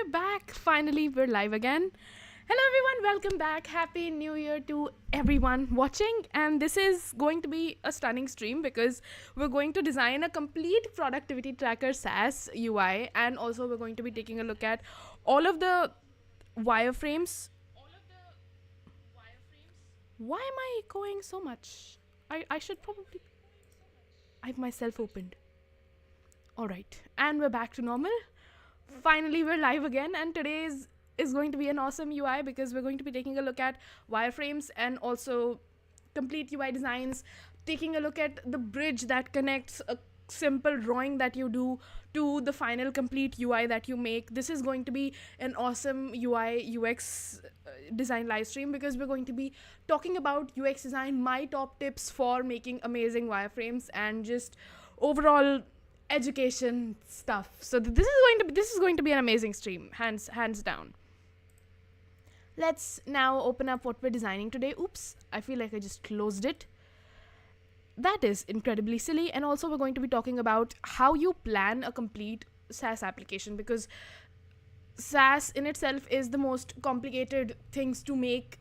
we're back. Finally, we're live again. Hello, everyone. Welcome back. Happy New Year to everyone watching. And this is going to be a stunning stream because we're going to design a complete productivity tracker SaaS UI. And also, we're going to be taking a look at all of the wireframes. Why am I echoing so much? I should probably. I've myself opened. Alright. And we're back to normal. Finally, we're live again. And today's is going to be an awesome UI because we're going to be taking a look at wireframes and also complete UI designs, taking a look at the bridge that connects a simple drawing that you do to the final complete UI that you make. This is going to be an awesome UI UX design live stream because we're going to be talking about UX design, my top tips for making amazing wireframes, and just overall education stuff. So this is going to be an amazing stream, hands down. Let's now open up what we're designing today. Oops, I feel like I just closed it. That is incredibly silly. And also we're going to be talking about how you plan a complete SaaS application, because SaaS in itself is the most complicated things to make.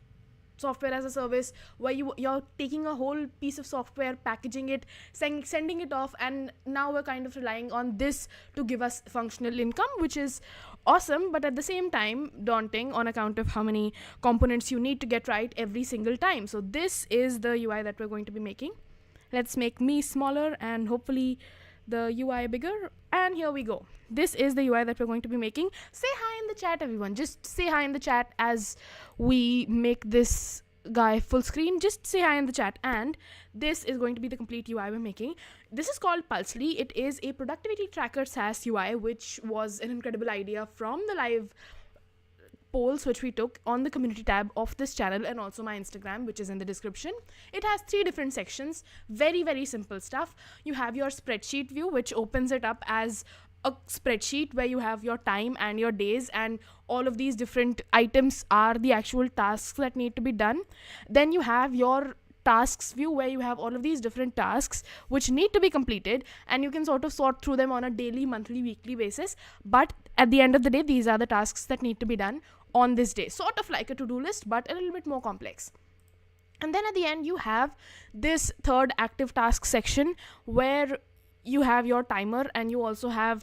Software as a service, where you're taking a whole piece of software, packaging it, sending it off, and now we're kind of relying on this to give us functional income, which is awesome, but at the same time daunting on account of how many components you need to get right every single time. So this is the UI that we're going to be making. Let's make me smaller and hopefully the UI bigger, and here we go. This is the UI that we're going to be making. Say hi in the chat, everyone. Just say hi in the chat as we make this guy full screen. Just say hi in the chat. And this is going to be the complete UI we're making. This is called Pulsely. It is a productivity tracker SaaS UI, which was an incredible idea from the live polls which we took on the community tab of this channel, and also my Instagram, which is in the description. It has 3 different sections. Very simple stuff. You have your spreadsheet view, which opens it up as a spreadsheet where you have your time and your days, and all of these different items are the actual tasks that need to be done. Then you have your tasks view where you have all of these different tasks which need to be completed, and you can sort of sort through them on a daily, monthly, weekly basis. But at the end of the day, these are the tasks that need to be done on this day, sort of like a to-do list, but a little bit more complex. And then at the end, you have this third active task section where you have your timer, and you also have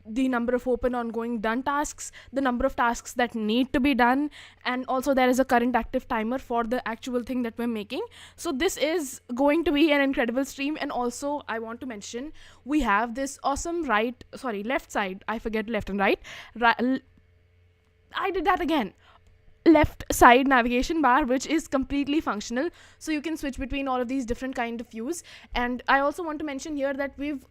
the number of open, ongoing, done tasks, the number of tasks that need to be done, and also there is a current active timer for the actual thing that we're making. So this is going to be an incredible stream. And also I want to mention we have this awesome left side, I forget left and right, I did that again, left side navigation bar, which is completely functional, so you can switch between all of these different kind of views. And I also want to mention here that we've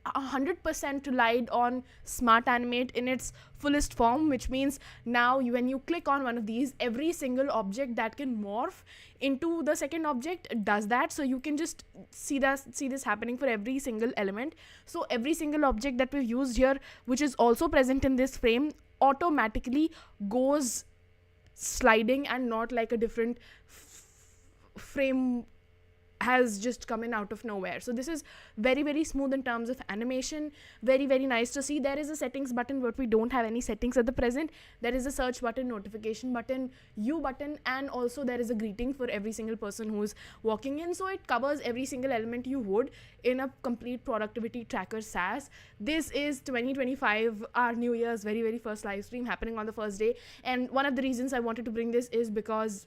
100% relied on smart animate in its fullest form, which means now when you click on one of these, every single object that can morph into the second object does that. So you can just see this happening for every single element. So every single object that we've used here, which is also present in this frame, automatically goes sliding, and not like a different frame has just come in out of nowhere. So this is very smooth in terms of animation. Very nice to see. There is a settings button, but we don't have any settings at the present. There is a search button, notification button, U button, and also there is a greeting for every single person who's walking in. So it covers every single element you would in a complete productivity tracker SaaS. This is 2025, our New Year's very first live stream happening on the first day. And one of the reasons I wanted to bring this is because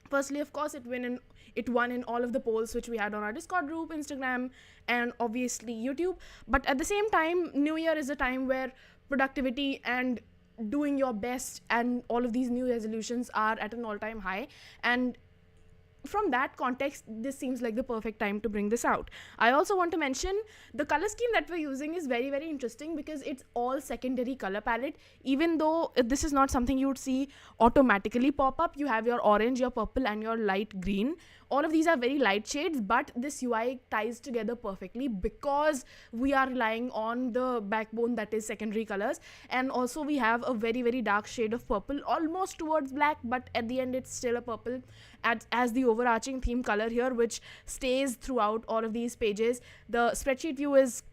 firstly, of course, it won in all of the polls which we had on our Discord group, Instagram, and obviously YouTube. But at the same time, New Year is a time where productivity and doing your best and all of these new resolutions are at an all-time high. And from that context, this seems like the perfect time to bring this out. I also want to mention the color scheme that we're using is very interesting because it's all secondary color palette. Even though this is not something you would see automatically pop up, you have your orange, your purple, and your light green. All of these are very light shades, but this UI ties together perfectly because we are relying on the backbone that is secondary colors. And also we have a very dark shade of purple, almost towards black, but at the end it's still a purple as the overarching theme color here, which stays throughout all of these pages. The spreadsheet view is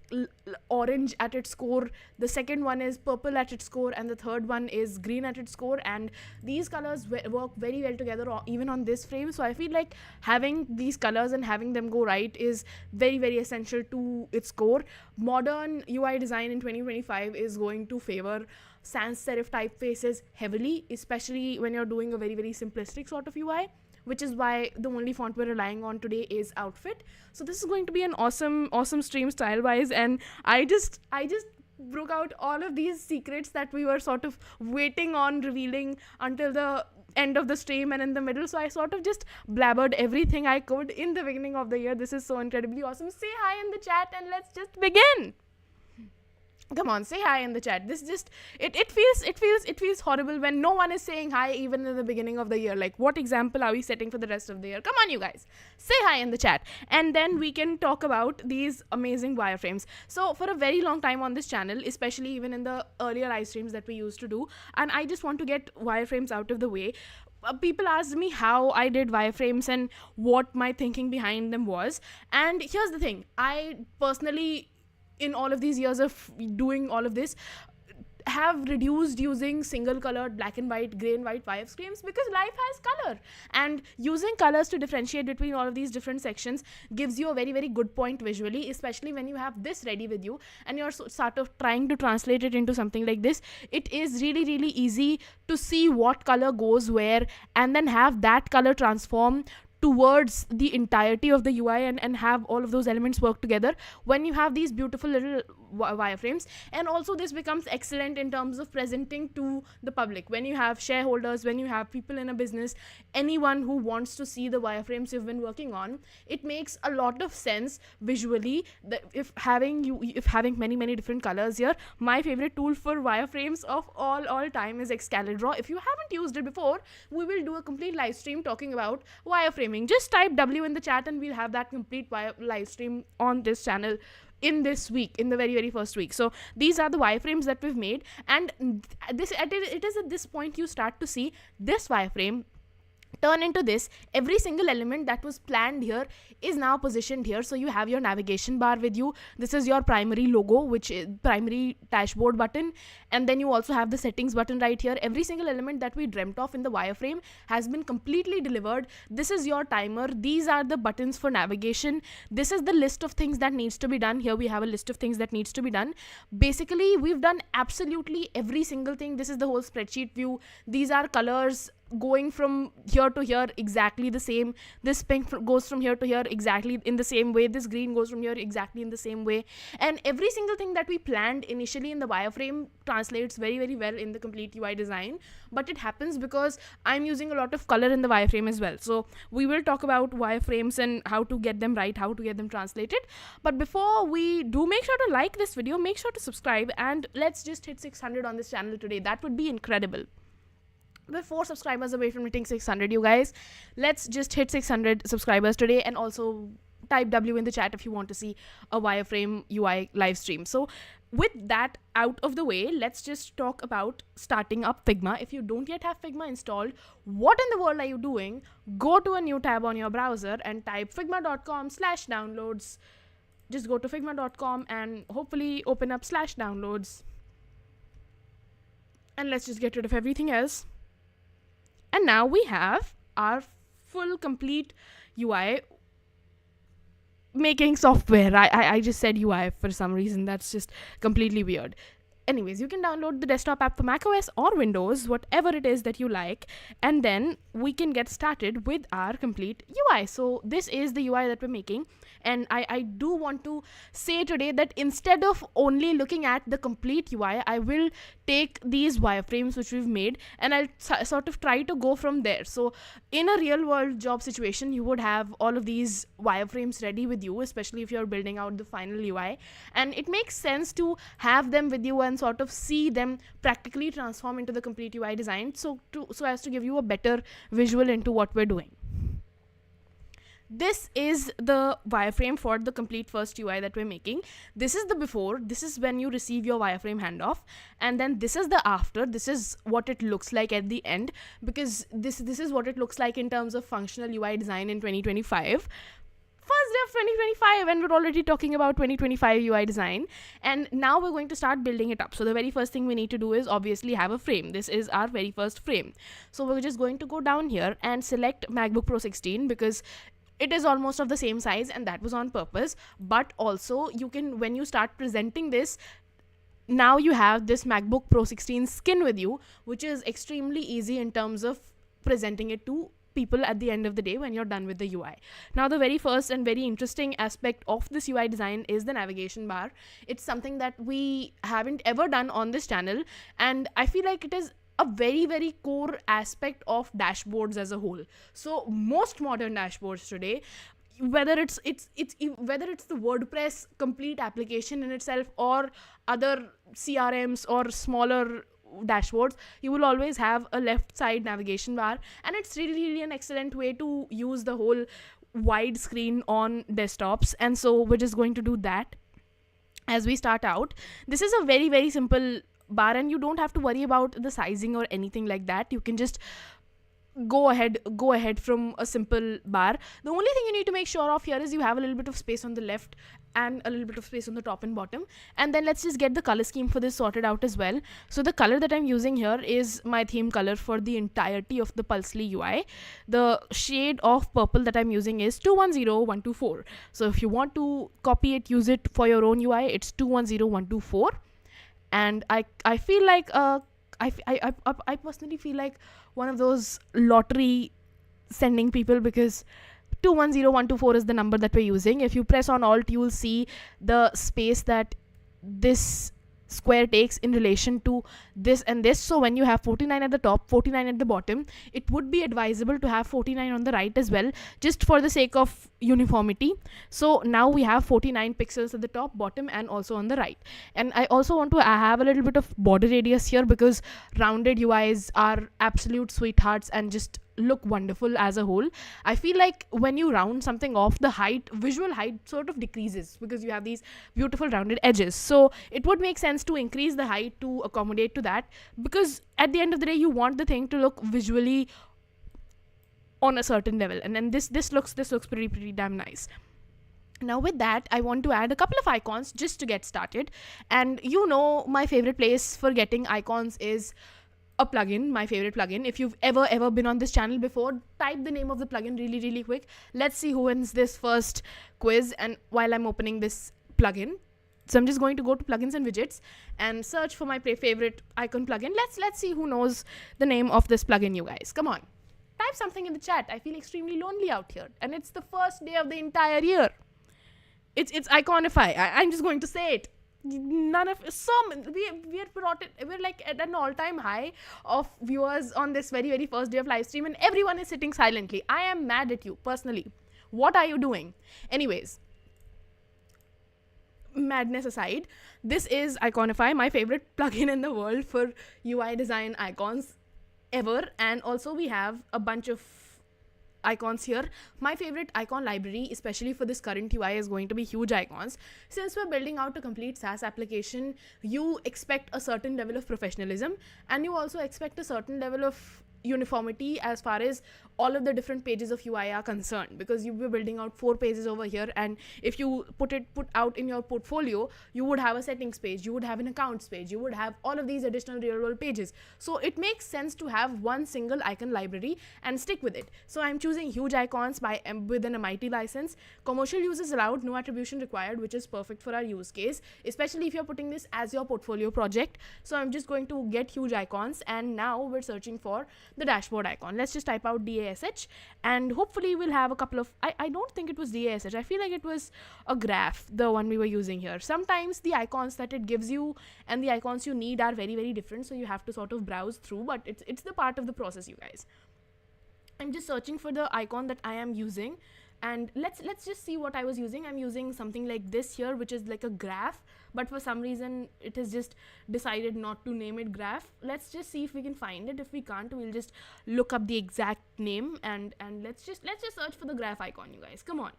orange at its core, the second one is purple at its core, and the third one is green at its core, and these colors work very well together even on this frame. So I feel like having these colors and having them go right is very, very essential to its core. Modern UI design in 2025 is going to favor sans serif typefaces heavily, especially when you're doing a very, very simplistic sort of UI, which is why the only font we're relying on today is Outfit. So this is going to be an awesome stream style wise, and I just broke out all of these secrets that we were sort of waiting on revealing until the end of the stream and in the middle. So I sort of just blabbered everything I could in the beginning of the year. This is so incredibly awesome. Say hi in the chat and let's just begin. Come on, say hi in the chat. This just it feels horrible when no one is saying hi even in the beginning of the year. Like, what example are we setting for the rest of the year? Come on, you guys, say hi in the chat, and then we can talk about these amazing wireframes. So for a very long time on this channel, especially even in the earlier live streams that we used to do, and I just want to get wireframes out of the way. People asked me how I did wireframes and what my thinking behind them was. And here's the thing, I personally, in all of these years of doing all of this, have reduced using single colored black and white, gray and white wireframes, because life has color, and using colors to differentiate between all of these different sections gives you a very, very good point visually, especially when you have this ready with you and you're sort of trying to translate it into something like this. It is really, really easy to see what color goes where, and then have that color transform towards the entirety of the UI and have all of those elements work together when you have these beautiful little wireframes. And also this becomes excellent in terms of presenting to the public when you have shareholders, when you have people in a business, anyone who wants to see the wireframes you've been working on. It makes a lot of sense visually that if having many different colors here. My favorite tool for wireframes of all time is Excalibur. If you haven't used it before, we will do a complete live stream talking about wireframing. Just type W in the chat and we'll have that complete live stream on this channel in this week, in the very, very first week. So these are the wireframes that we've made, and it is at this point you start to see this wireframe turn into this. Every single element that was planned here is now positioned here. So you have your navigation bar with you. This is your primary logo, which is primary dashboard button, and then you also have the settings button right here. Every single element that we dreamt of in the wireframe has been completely delivered. This is your timer. These are the buttons for navigation. This is the list of things that needs to be done. Here we have a list of things that needs to be done. Basically, we've done absolutely every single thing. This is the whole spreadsheet view. These are colors going from here to here exactly the same. This pink goes from here to here exactly in the same way. This green goes from here exactly in the same way. And every single thing that we planned initially in the wireframe translates very, very well in the complete UI design. But it happens because I'm using a lot of color in the wireframe as well. So we will talk about wireframes and how to get them right, how to get them translated. But before we do, make sure to like this video, make sure to subscribe, and let's just hit 600 on this channel today. That would be incredible. We're 4 subscribers away from hitting 600, you guys. Let's just hit 600 subscribers today, and also type W in the chat if you want to see a wireframe UI live stream. So with that out of the way, let's just talk about starting up Figma. If you don't yet have Figma installed, what in the world are you doing? Go to a new tab on your browser and type figma.com/downloads. Just go to figma.com and hopefully open up /downloads. And let's just get rid of everything else. And now we have our full complete UI making software. I just said UI for some reason. That's just completely weird. Anyways, you can download the desktop app for macOS or Windows, whatever it is that you like, and then we can get started with our complete UI. So this is the UI that we're making, and I do want to say today that instead of only looking at the complete UI, I will take these wireframes which we've made and I'll sort of try to go from there. So in a real world job situation, you would have all of these wireframes ready with you, especially if you're building out the final UI, and it makes sense to have them with you and sort of see them practically transform into the complete UI design, so as to give you a better visual into what we're doing. This is the wireframe for the complete first UI that we're making. This is the before. This is when you receive your wireframe handoff, and then this is the after. This is what it looks like at the end, because this is what it looks like in terms of functional UI design in 2025. first day of 2025, and we're already talking about 2025 UI design. And now we're going to start building it up. So the very first thing we need to do is obviously have a frame. This is our very first frame. So we're just going to go down here and select MacBook Pro 16 because it is almost of the same size, and that was on purpose. But also you can, when you start presenting this, now you have this MacBook Pro 16 skin with you, which is extremely easy in terms of presenting it to people at the end of the day when you're done with the UI. Now, the very first and very interesting aspect of this UI design is the navigation bar. It's something that we haven't ever done on this channel, and I feel like it is a very, very core aspect of dashboards as a whole. So most modern dashboards today, whether it's the WordPress complete application in itself or other CRMs or smaller dashboards, you will always have a left side navigation bar, and it's really an excellent way to use the whole wide screen on desktops. And so we're just going to do that as we start out. This is a very simple bar, and you don't have to worry about the sizing or anything like that. You can just go ahead from a simple bar. The only thing you need to make sure of here is you have a little bit of space on the left and a little bit of space on the top and bottom. And then let's just get the color scheme for this sorted out as well. So the color that I'm using here is my theme color for the entirety of the Pulsely UI. The shade of purple that I'm using is 210124. So if you want to copy it, use it for your own UI, it's 210124. And I feel like I personally feel like one of those lottery sending people, because 210124 is the number that we're using. If you press on Alt, you will see the space that this square takes in relation to this and this. So when you have 49 at the top, 49 at the bottom, it would be advisable to have 49 on the right as well, just for the sake of uniformity. So now we have 49 pixels at the top, bottom, and also on the right. And I also want to have a little bit of border radius here, because rounded UIs are absolute sweethearts and just look wonderful as a whole. I feel like when you round something off, the visual height sort of decreases because you have these beautiful rounded edges. So it would make sense to increase the height to accommodate to that, because at the end of the day you want the thing to look visually on a certain level. And then this looks pretty damn nice. Now with that, I want to add a couple of icons just to get started. And you know, my favorite place for getting icons is a plugin, my favorite plugin. If you've ever been on this channel before, type the name of the plugin really quick. Let's see who wins this first quiz. And while I'm opening this plugin, so I'm just going to go to plugins and widgets and search for my favorite icon plugin. Let's see who knows the name of this plugin, you guys. Come on, type something in the chat. I feel extremely lonely out here, and it's the first day of the entire year. It's Iconify. I'm just going to say it. We're like at an all-time high of viewers on this very first day of live stream, and everyone is sitting silently. I am mad at you personally. What are you doing? Anyways, madness aside, this is Iconify, my favorite plugin in the world for UI design icons ever. And also we have a bunch of icons here. My favorite icon library, especially for this current UI, is going to be huge icons. Since we're building out a complete SaaS application, you expect a certain level of professionalism, and you also expect a certain level of uniformity as far as all of the different pages of UI are concerned, because you were building out 4 pages over here, and if you put out in your portfolio, you would have a settings page, you would have an accounts page, you would have all of these additional real world pages. So it makes sense to have one single icon library and stick with it. So I'm choosing huge icons with an MIT license. Commercial use is allowed, no attribution required, which is perfect for our use case, especially if you're putting this as your portfolio project. So I'm just going to get huge icons, and now we're searching for the dashboard icon. Let's just type out DASH, and hopefully we'll have a couple of, I don't think it was DASH, I feel like it was a graph, the one we were using here. Sometimes the icons that it gives you and the icons you need are very different, so you have to sort of browse through, but it's the part of the process, you guys. I'm just searching for the icon that I am using, and let's just see what I was using. I'm using something like this here, which is like a graph, but for some reason it has just decided not to name it graph. Let's just see if we can find it. If we can't, we'll just look up the exact name, and let's just search for the graph icon, you guys. Come on.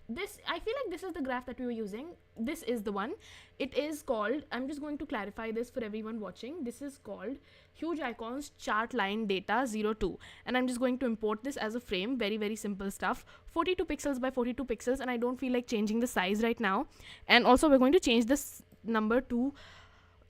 this, I feel like this is the graph that we were using. This is the one. It is called, I'm just going to clarify this for everyone watching. This is called huge icons chart line data 02, and I'm just going to import this as a frame. Very, very simple stuff. 42 pixels by 42 pixels, and I don't feel like changing the size right now. And also we're going to change this number to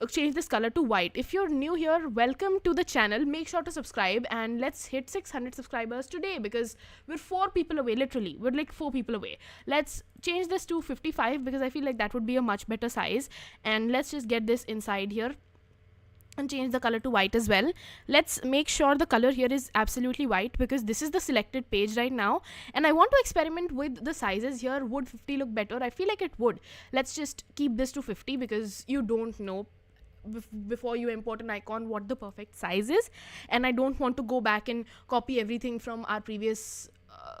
change this color to white. If you're new here, welcome to the channel. Make sure to subscribe, and let's hit 600 subscribers today, because we're 4 people away. Literally, we're like 4 people away. Let's change this to 55, because I feel like that would be a much better size. And let's just get this inside here and change the color to white as well. Let's make sure the color here is absolutely white, because this is the selected page right now, and I want to experiment with the sizes here. Would 50 look better? I feel like it would. Let's just keep this to 50, because you don't know before you import an icon what the perfect size is, and I don't want to go back and copy everything from our previous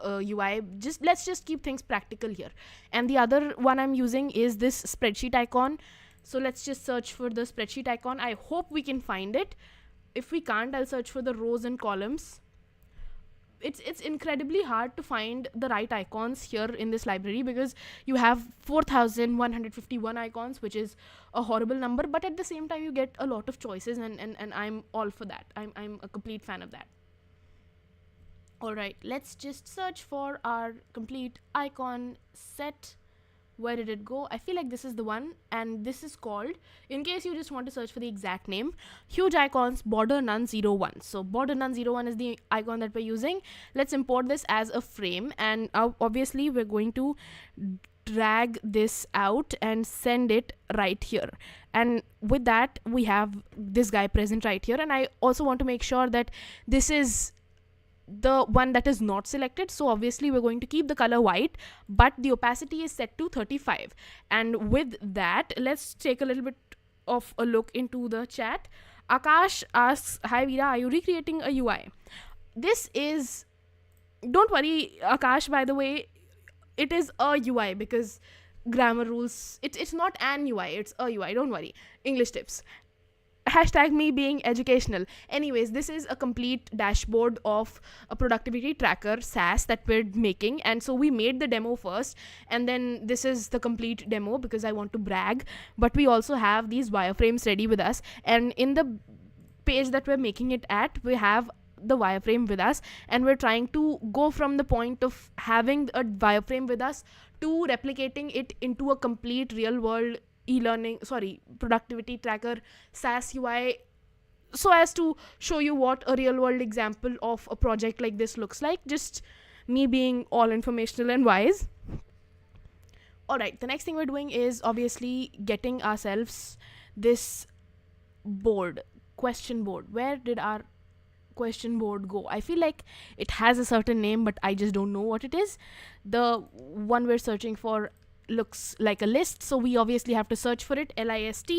UI. Let's just keep things practical here. And the other one I'm using is this spreadsheet icon. So let's just search for the spreadsheet icon. I hope we can find it. If we can't, I'll search for the rows and columns. It's incredibly hard to find the right icons here in this library, because you have 4,151 icons, which is a horrible number, but at the same time you get a lot of choices, and I'm all for that. I'm a complete fan of that. Alright, let's just search for our complete icon set. Where did it go? I feel like this is the one, and this is called, in case you just want to search for the exact name, huge icons border none 01. So border none 01 is the icon that we're using. Let's import this as a frame, and obviously we're going to drag this out and send it right here. And with that, we have this guy present right here, and I also want to make sure that this is the one that is not selected. So obviously we're going to keep the color white, but the opacity is set to 35. And with that, let's take a little bit of a look into the chat. Akash asks, hi Veera, are you recreating a UI? This is, don't worry Akash, by the way, it is a UI, because grammar rules, it's not an UI, it's a UI, don't worry. English tips. Hashtag me being educational. Anyways, this is a complete dashboard of a productivity tracker SaaS that we're making, and so we made the demo first, and then this is the complete demo because I want to brag. But we also have these wireframes ready with us, and in the page that we're making it at, we have the wireframe with us, and we're trying to go from the point of having a wireframe with us to replicating it into a complete real world productivity tracker SaaS UI, so as to show you what a real world example of a project like this looks like. Just me being all informational and wise. Alright, the next thing we're doing is obviously getting ourselves this board, question board. Where did our question board go? I feel like it has a certain name, but I just don't know what it is. The one we're searching for looks like a list, so we obviously have to search for it. LIST.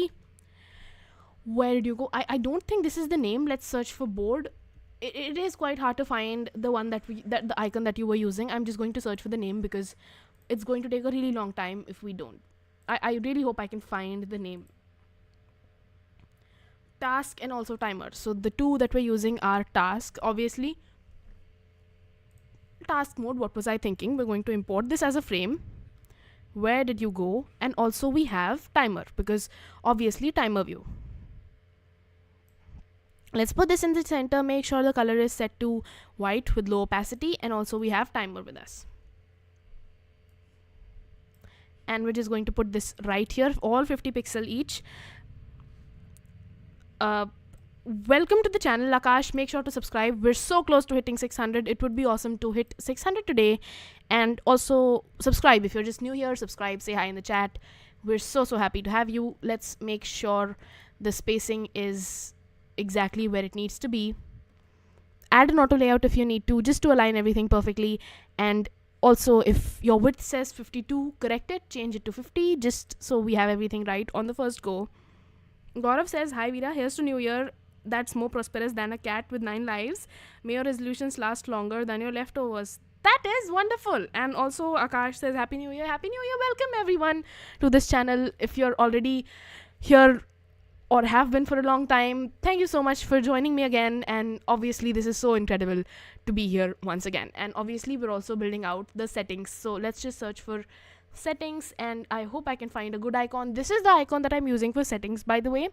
Where did you go? I don't think this is the name. Let's search for board. It is quite hard to find the one that the icon that you were using. I'm just going to search for the name, because it's going to take a really long time if we don't. I really hope I can find the name. Task and also timer. So the two that we're using are task, obviously. Task mode, what was I thinking? We're going to import this as a frame. Where did you go? And also we have timer, because obviously timer view. Let's put this in the center, make sure the color is set to white with low opacity, and also we have timer with us. And we're just going to put this right here, all 50 pixel each. Welcome to the channel, Akash. Make sure to subscribe. We're so close to hitting 600. It would be awesome to hit 600 today. And also subscribe. If you're just new here, subscribe, say hi in the chat. We're so happy to have you. Let's make sure the spacing is exactly where it needs to be. Add an auto layout if you need to, just to align everything perfectly. And also, if your width says 52, correct it, change it to 50, just so we have everything right on the first go. Gaurav says, hi Veera, here's to New Year. That's more prosperous than a cat with 9 lives. May your resolutions last longer than your leftovers. That is wonderful. And also Akash says, Happy New Year. Happy New Year. Welcome everyone to this channel. If you're already here or have been for a long time. Thank you so much for joining me again, and obviously this is so incredible to be here once again. And obviously we're also building out the settings, so let's just search for settings, and I hope I can find a good icon. This is the icon that I'm using for settings, by the way.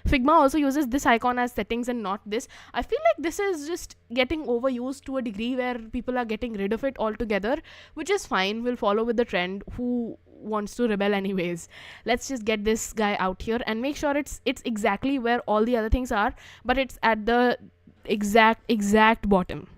Figma also uses this icon as settings and not this. I feel like this is just getting overused to a degree where people are getting rid of it altogether, which is fine. We'll follow with the trend. Who wants to rebel anyways? Let's just get this guy out here and make sure it's exactly where all the other things are, but it's at the exact bottom.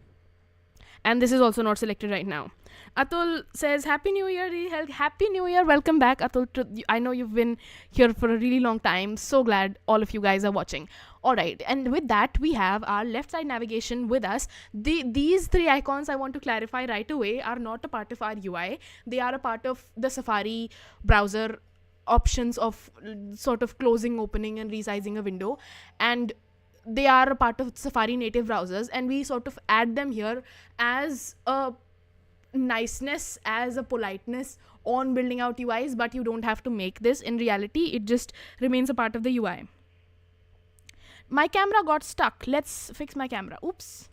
And this is also not selected right now. Atul says, Happy New Year. Happy New Year. Welcome back, Atul. I know you've been here for a really long time. So glad all of you guys are watching. Alright, and with that, we have our left side navigation with us. These three icons, I want to clarify right away, are not a part of our UI. They are a part of the Safari browser options of sort of closing, opening, and resizing a window. And they are a part of Safari native browsers, and we sort of add them here as a niceness, as a politeness on building out UIs, but you don't have to make this. In reality, it just remains a part of the UI. My camera got stuck. Let's fix my camera. Oops.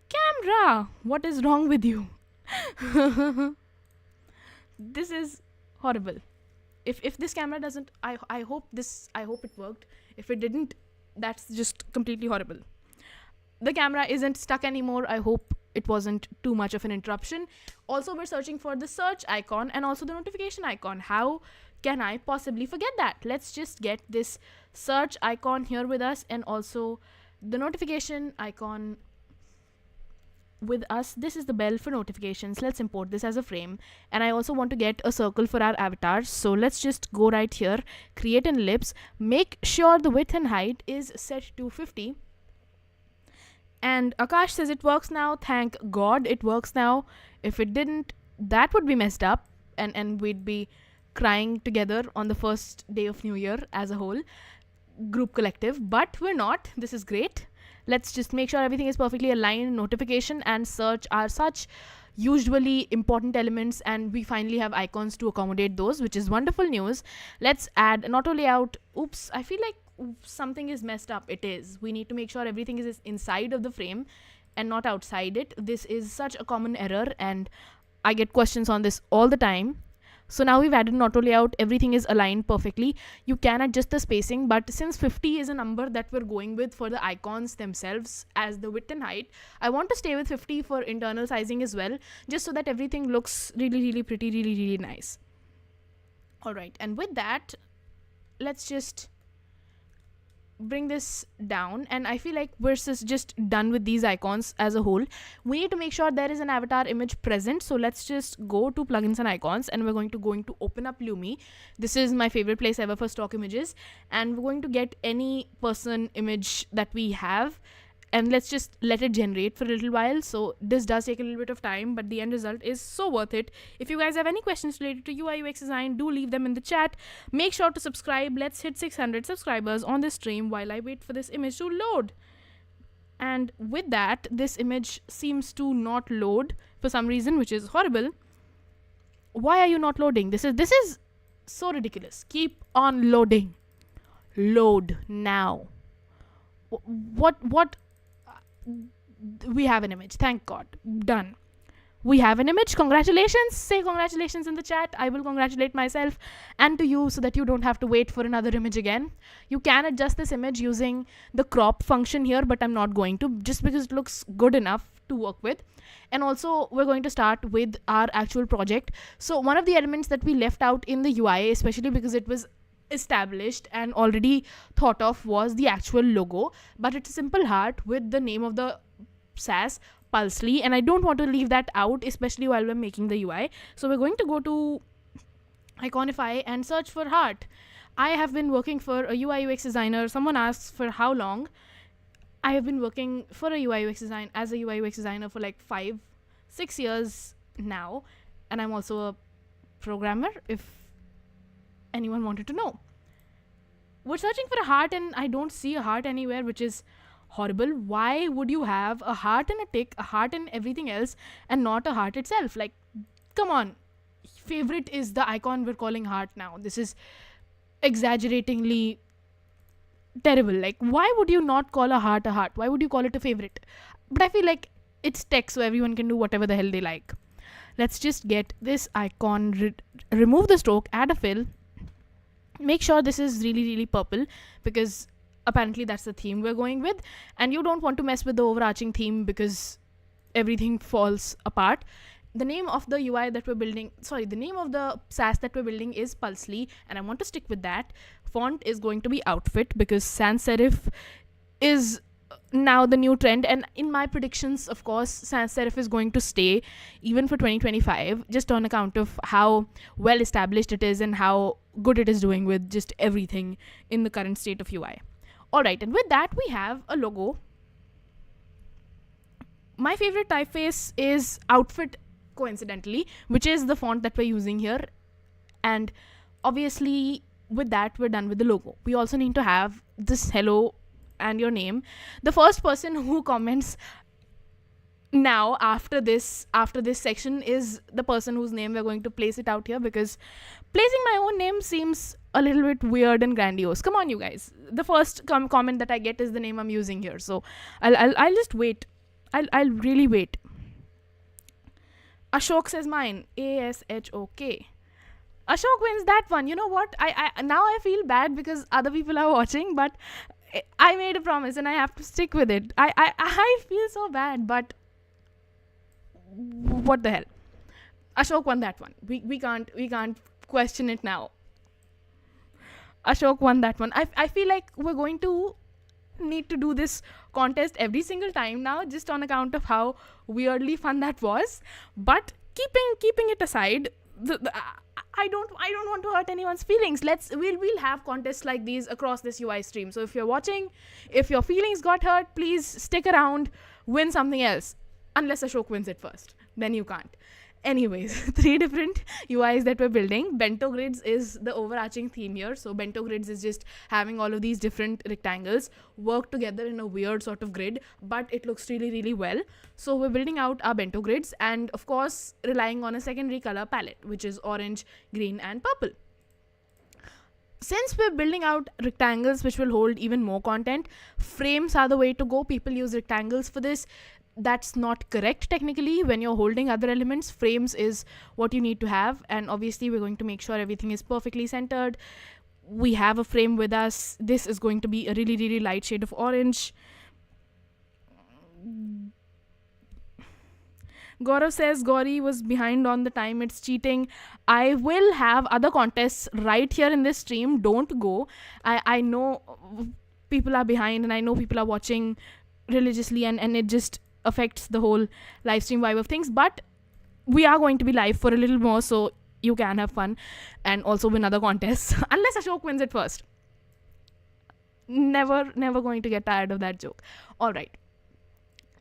Camera! What is wrong with you? This is horrible. If this camera doesn't, I hope it worked. If it didn't, that's just completely horrible. The camera isn't stuck anymore. I hope it wasn't too much of an interruption. Also, we're searching for the search icon and also the notification icon. How can I possibly forget that? Let's just get this search icon here with us and also the notification icon with us. This is the bell for notifications. Let's import this as a frame. And I also want to get a circle for our avatars. So let's just go right here, create an ellipse, make sure the width and height is set to 50. And Akash says it works now. Thank God it works now. If it didn't, that would be messed up, and we'd be crying together on the first day of New Year as a whole group collective, but we're not. This is great. Let's just make sure everything is perfectly aligned. Notification and search are such usually important elements, and we finally have icons to accommodate those, which is wonderful news. Let's add an auto layout. Oops, I feel like something is messed up. It is. We need to make sure everything is inside of the frame and not outside it. This is such a common error, and I get questions on this all the time. So now we've added an auto layout. Everything is aligned perfectly. You can adjust the spacing, but since 50 is a number that we're going with for the icons themselves as the width and height, I want to stay with 50 for internal sizing as well, just so that everything looks really pretty, really nice. Alright, and with that, let's just bring this down, and I feel like we're just done with these icons as a whole. We need to make sure there is an avatar image present, so let's just go to plugins and icons, and we're going to open up Lumi. This is my favorite place ever for stock images, and we're going to get any person image that we have, and let's just let it generate for a little while. So this does take a little bit of time, but the end result is so worth it. If you guys have any questions related to UI UX design, do leave them in the chat. Make sure to subscribe. Let's hit 600 subscribers on this stream while I wait for this image to load. And with that, this image seems to not load for some reason, which is horrible. Why are you not loading? This is so ridiculous. Keep on loading. Load now. What? We have an image. Thank God. Done. We have an image. Congratulations. Say congratulations in the chat. I will congratulate myself and to you so that you don't have to wait for another image again. You can adjust this image using the crop function here, but I'm not going to, just because it looks good enough to work with. And also we're going to start with our actual project. So one of the elements that we left out in the UI, especially because it was established and already thought of, was the actual logo, but it's a simple heart with the name of the SaaS, Pulsely, and I don't want to leave that out, especially while we're making the UI. So we're going to go to Iconify and search for heart. I have been working for a UI UX designer. Someone asks for how long. I have been working for a UI UX design as a UI UX designer for like 5-6 years now, and I'm also a programmer, if anyone wanted to know. We're searching for a heart and I don't see a heart anywhere, which is horrible. Why would you have a heart and a tick, a heart and everything else, and not a heart itself? Like, come on. Favorite is the icon we're calling heart now. This is exaggeratingly terrible. Like, why would you not call a heart a heart? Why would you call it a favorite? But I feel like it's text, so everyone can do whatever the hell they like. Let's just get this icon, remove the stroke, add a fill. Make sure this is really purple, because apparently that's the theme we're going with, and you don't want to mess with the overarching theme because everything falls apart. The name of the UI that we're building, the name of the SaaS that we're building is Pulsely, and I want to stick with that. Font is going to be Outfit, because sans serif is now the new trend, and in my predictions, of course, sans serif is going to stay even for 2025, just on account of how well established it is and how good it is doing with just everything in the current state of UI. Alright, and with that we have a logo. My favorite typeface is Outfit, coincidentally, which is the font that we're using here. And obviously with that we're done with the logo. We also need to have this hello and your name. The first person who comments now after this section is the person whose name we're going to place it out here, because placing my own name seems a little bit weird and grandiose. Come on, you guys. The first comment that I get is the name I'm using here, so I'll just wait. I'll really wait. Ashok says mine, ASHOK. Ashok wins that one. You know what? I now I feel bad because other people are watching, but I made a promise and I have to stick with it. I feel so bad, but what the hell? Ashok won that one. We can't question it now. Ashok won that one. I feel like we're going to need to do this contest every single time now, just on account of how weirdly fun that was. But keeping it aside, I don't want to hurt anyone's feelings. We'll have contests like these across this UI stream. So if you're watching, if your feelings got hurt, please stick around, win something else. Unless Ashok wins it first, then you can't. Anyways, 3 different UIs that we're building. Bento grids is the overarching theme here. So bento grids is just having all of these different rectangles work together in a weird sort of grid, but it looks really well. So we're building out our bento grids, and of course relying on a secondary color palette, which is orange, green and purple. Since we're building out rectangles which will hold even more content, frames are the way to go. People use rectangles for this. That's not correct technically. When you're holding other elements, frames is what you need to have, and obviously we're going to make sure everything is perfectly centered. We have a frame with us. This is going to be a really light shade of orange. Gaurav says Gauri was behind on the time, it's cheating. I will have other contests right here in this stream. Don't go. I know people are behind, and I know people are watching religiously, and it just affects the whole live stream vibe of things, but we are going to be live for a little more, so you can have fun and also win other contests. Unless Ashok wins it first. Never going to get tired of that joke. Alright,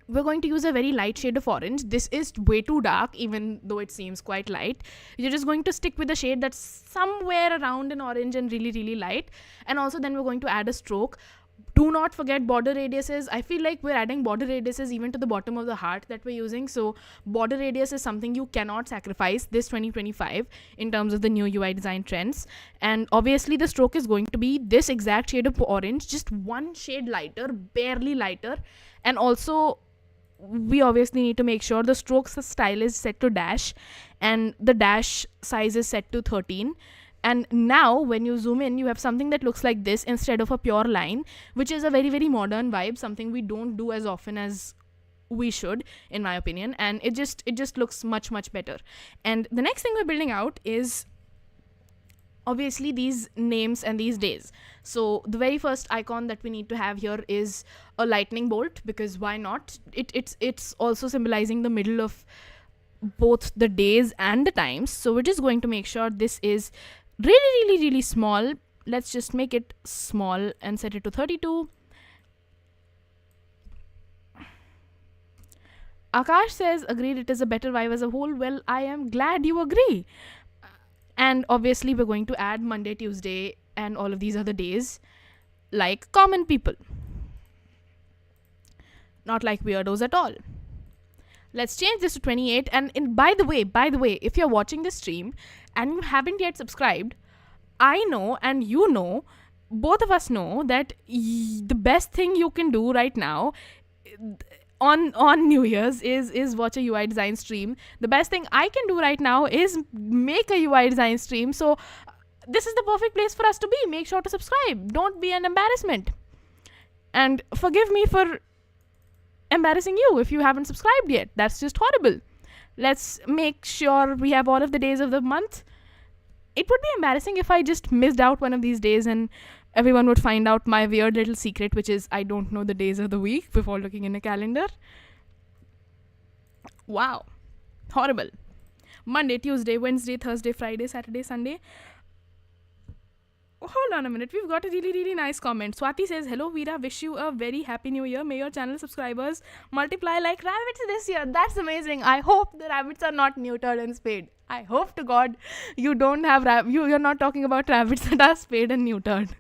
we're going to use a very light shade of orange. This is way too dark, even though it seems quite light. You're just going to stick with a shade that's somewhere around an orange and really light. And also then we're going to add a stroke. Do not forget border radiuses. I feel like we're adding border radiuses even to the bottom of the heart that we're using. So border radius is something you cannot sacrifice this 2025 in terms of the new UI design trends. And obviously the stroke is going to be this exact shade of orange, just one shade lighter, barely lighter. And also we obviously need to make sure the strokes style is set to dash and the dash size is set to 13. And now when you zoom in, you have something that looks like this instead of a pure line, which is a very modern vibe, something we don't do as often as we should, in my opinion. And it just looks much better. And the next thing we're building out is obviously these names and these days. So the very first icon that we need to have here is a lightning bolt, because why not? It's also symbolizing the middle of both the days and the times. So we're just going to make sure this is really small. Let's just make it small and set it to 32. Akash says agreed, it is a better vibe as a whole. Well, I am glad you agree. And obviously we're going to add Monday, Tuesday and all of these other days like common people, not like weirdos at all. Let's change this to 28. And by the way, if you're watching this stream and you haven't yet subscribed, I know and you know both of us know that the best thing you can do right now on New Year's is watch a UI design stream. The best thing I can do right now is make a UI design stream. So this is the perfect place for us to be. Make sure to subscribe. Don't be an embarrassment. And forgive me for embarrassing you if you haven't subscribed yet. That's just horrible. Let's make sure we have all of the days of the month. It would be embarrassing if I just missed out one of these days and everyone would find out my weird little secret, which is I don't know the days of the week before looking in a calendar. Wow. Horrible. Monday, Tuesday, Wednesday, Thursday, Friday, Saturday, Sunday. Hold on a minute. We've got a really, really nice comment. Swati says, hello, Veera. Wish you a very happy new year. May your channel subscribers multiply like rabbits this year. That's amazing. I hope the rabbits are not neutered and spayed. I hope to God you don't have you're not talking about rabbits that are spayed and neutered.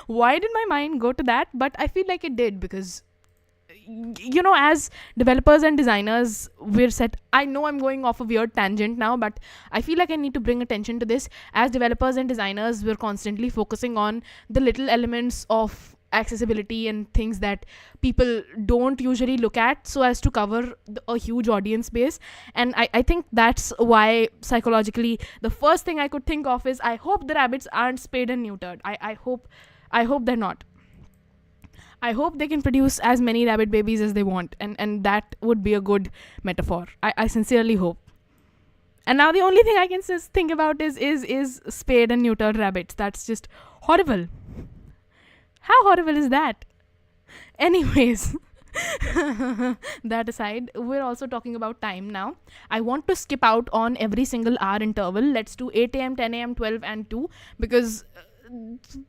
Why did my mind go to that? But I feel like it did because, you know, as developers and designers, we're set. I know I'm going off a weird tangent now, but I feel like I need to bring attention to this. As developers and designers, we're constantly focusing on the little elements of accessibility and things that people don't usually look at so as to cover a huge audience base. And I think that's why psychologically the first thing I could think of is I hope the rabbits aren't spayed and neutered. I hope they're not. I hope they can produce as many rabbit babies as they want, and that would be a good metaphor. I sincerely hope. And now the only thing I can think about is spayed and neutered rabbits. That's just horrible. How horrible is that? Anyways, that aside, we're also talking about time now. I want to skip out on every single hour interval. Let's do 8 a.m., 10 a.m., 12 and 2 because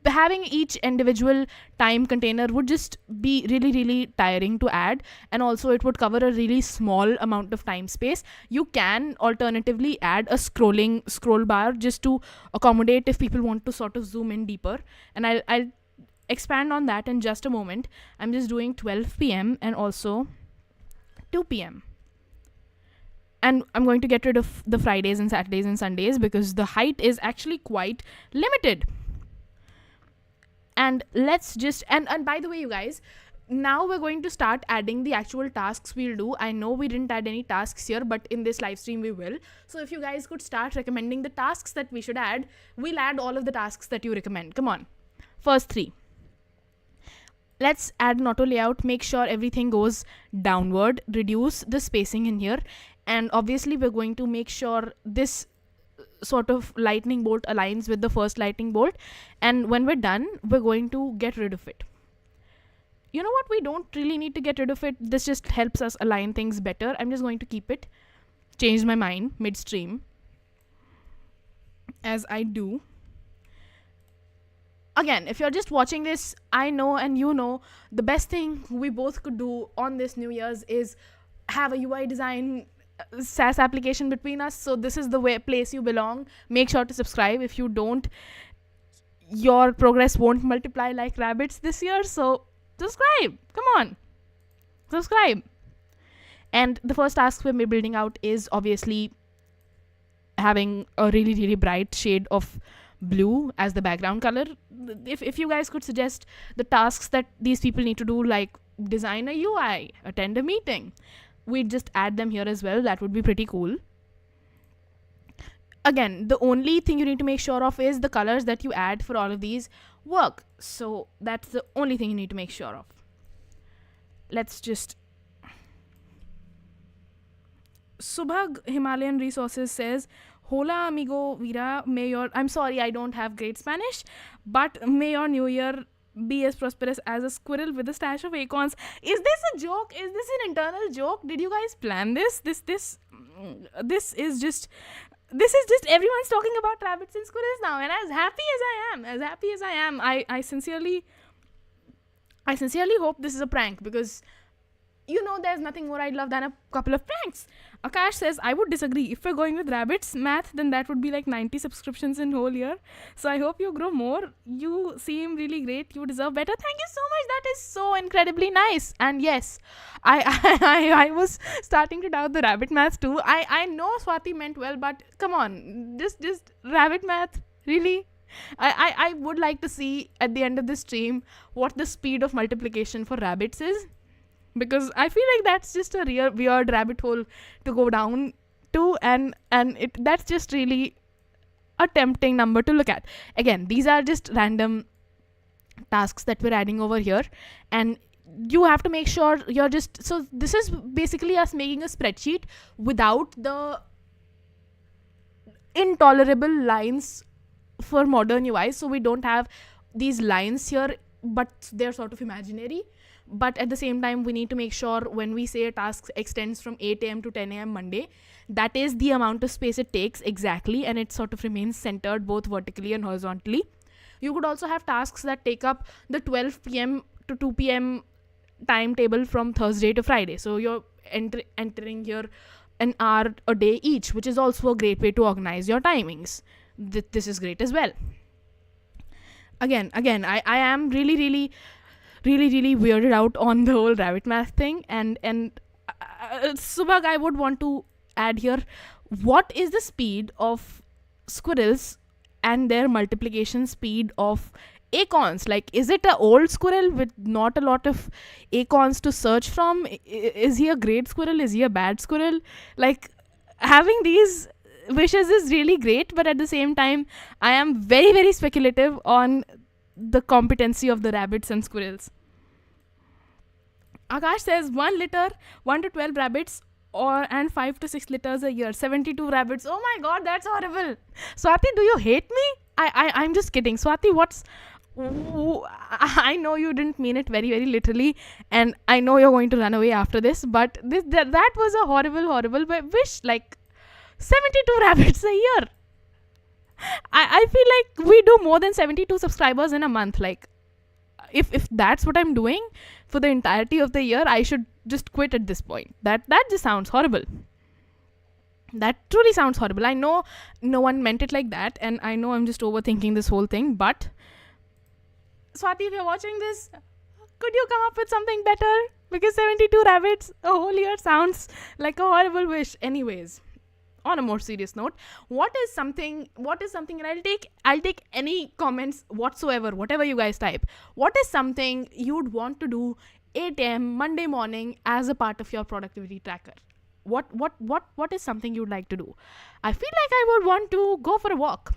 having each individual time container would just be really, really tiring to add, and also it would cover a really small amount of time space. You can alternatively add a scroll bar just to accommodate if people want to sort of zoom in deeper, and I'll expand on that in just a moment. I'm just doing 12 p.m. and also 2 p.m. And I'm going to get rid of the Fridays and Saturdays and Sundays because the height is actually quite limited. And let's just, and by the way, you guys, now we're going to start adding the actual tasks we'll do. I know we didn't add any tasks here, but in this live stream we will. So if you guys could start recommending the tasks that we should add, we'll add all of the tasks that you recommend. Come on. First 3. Let's add an auto layout, make sure everything goes downward, reduce the spacing in here. And obviously we're going to make sure this sort of lightning bolt aligns with the first lightning bolt. And when we're done, we're going to get rid of it. You know what? We don't really need to get rid of it. This just helps us align things better. I'm just going to keep it. Changed my mind midstream, as I do. Again, if you're just watching this, I know and you know the best thing we both could do on this New Year's is have a UI design SaaS application between us. So this is the place you belong. Make sure to subscribe. If you don't, your progress won't multiply like rabbits this year. So subscribe. Come on. Subscribe. And the first task we're building out is obviously having a really, really bright shade of blue as the background color. If you guys could suggest the tasks that these people need to do, like design a UI, attend a meeting, we'd just add them here as well. That would be pretty cool. Again, the only thing you need to make sure of is the colors that you add for all of these work. So that's the only thing you need to make sure of. Let's just... Subhag Himalayan Resources says, Hola amigo Veera, may your... I'm sorry, I don't have great Spanish, but may your new year be as prosperous as a squirrel with a stash of acorns. Is this a joke? Is this an internal joke? Did you guys plan this? This is just everyone's talking about rabbits and squirrels now, and as happy as I am, I sincerely hope this is a prank, because you know there's nothing more I'd love than a couple of pranks. Akash says, I would disagree. If we're going with rabbits math, then that would be like 90 subscriptions in whole year. So I hope you grow more. You seem really great. You deserve better. Thank you so much. That is so incredibly nice. And yes, I was starting to doubt the rabbit math too. I know Swati meant well, but come on, just rabbit math, really? I would like to see at the end of this stream what the speed of multiplication for rabbits is, because I feel like that's just a real weird rabbit hole to go down to, and that's just really a tempting number to look at. Again, these are just random tasks that we're adding over here, and you have to make sure you're just, so this is basically us making a spreadsheet without the intolerable lines for modern UI. So we don't have these lines here, but they're sort of imaginary. But at the same time, we need to make sure when we say a task extends from 8 a.m. to 10 a.m. Monday, that is the amount of space it takes exactly, and it sort of remains centered both vertically and horizontally. You could also have tasks that take up the 12 p.m. to 2 p.m. timetable from Thursday to Friday. So you're entering here an hour a day each, which is also a great way to organize your timings. This is great as well. Again, I am really weirded out on the whole rabbit math thing, and Subhag, I would want to add here, what is the speed of squirrels and their multiplication speed of acorns? Like, is it an old squirrel with not a lot of acorns to search from? Is he a great squirrel? Is he a bad squirrel? Like, having these wishes is really great, but at the same time, I am very speculative on the competency of the rabbits and squirrels. Akash says 1 litter, 1 to 12 rabbits, and 5 to 6 liters a year, 72 rabbits. Oh my god, that's horrible. Swati, do you hate me? I'm just kidding. Swati, I know you didn't mean it very literally, and I know you're going to run away after this, but that was a horrible wish. Like, 72 rabbits a year. I feel like we do more than 72 subscribers in a month. Like, if that's what I'm doing for the entirety of the year, I should just quit at this point. That just sounds horrible. That truly sounds horrible. I know no one meant it like that, and I know I'm just overthinking this whole thing, but Swati, if you're watching this, could you come up with something better? Because 72 rabbits a whole year sounds like a horrible wish. Anyways, on a more serious note, what is something, and I'll take any comments whatsoever, whatever you guys type. What is something you'd want to do 8 a.m. Monday morning as a part of your productivity tracker? What is something you'd like to do? I feel like I would want to go for a walk,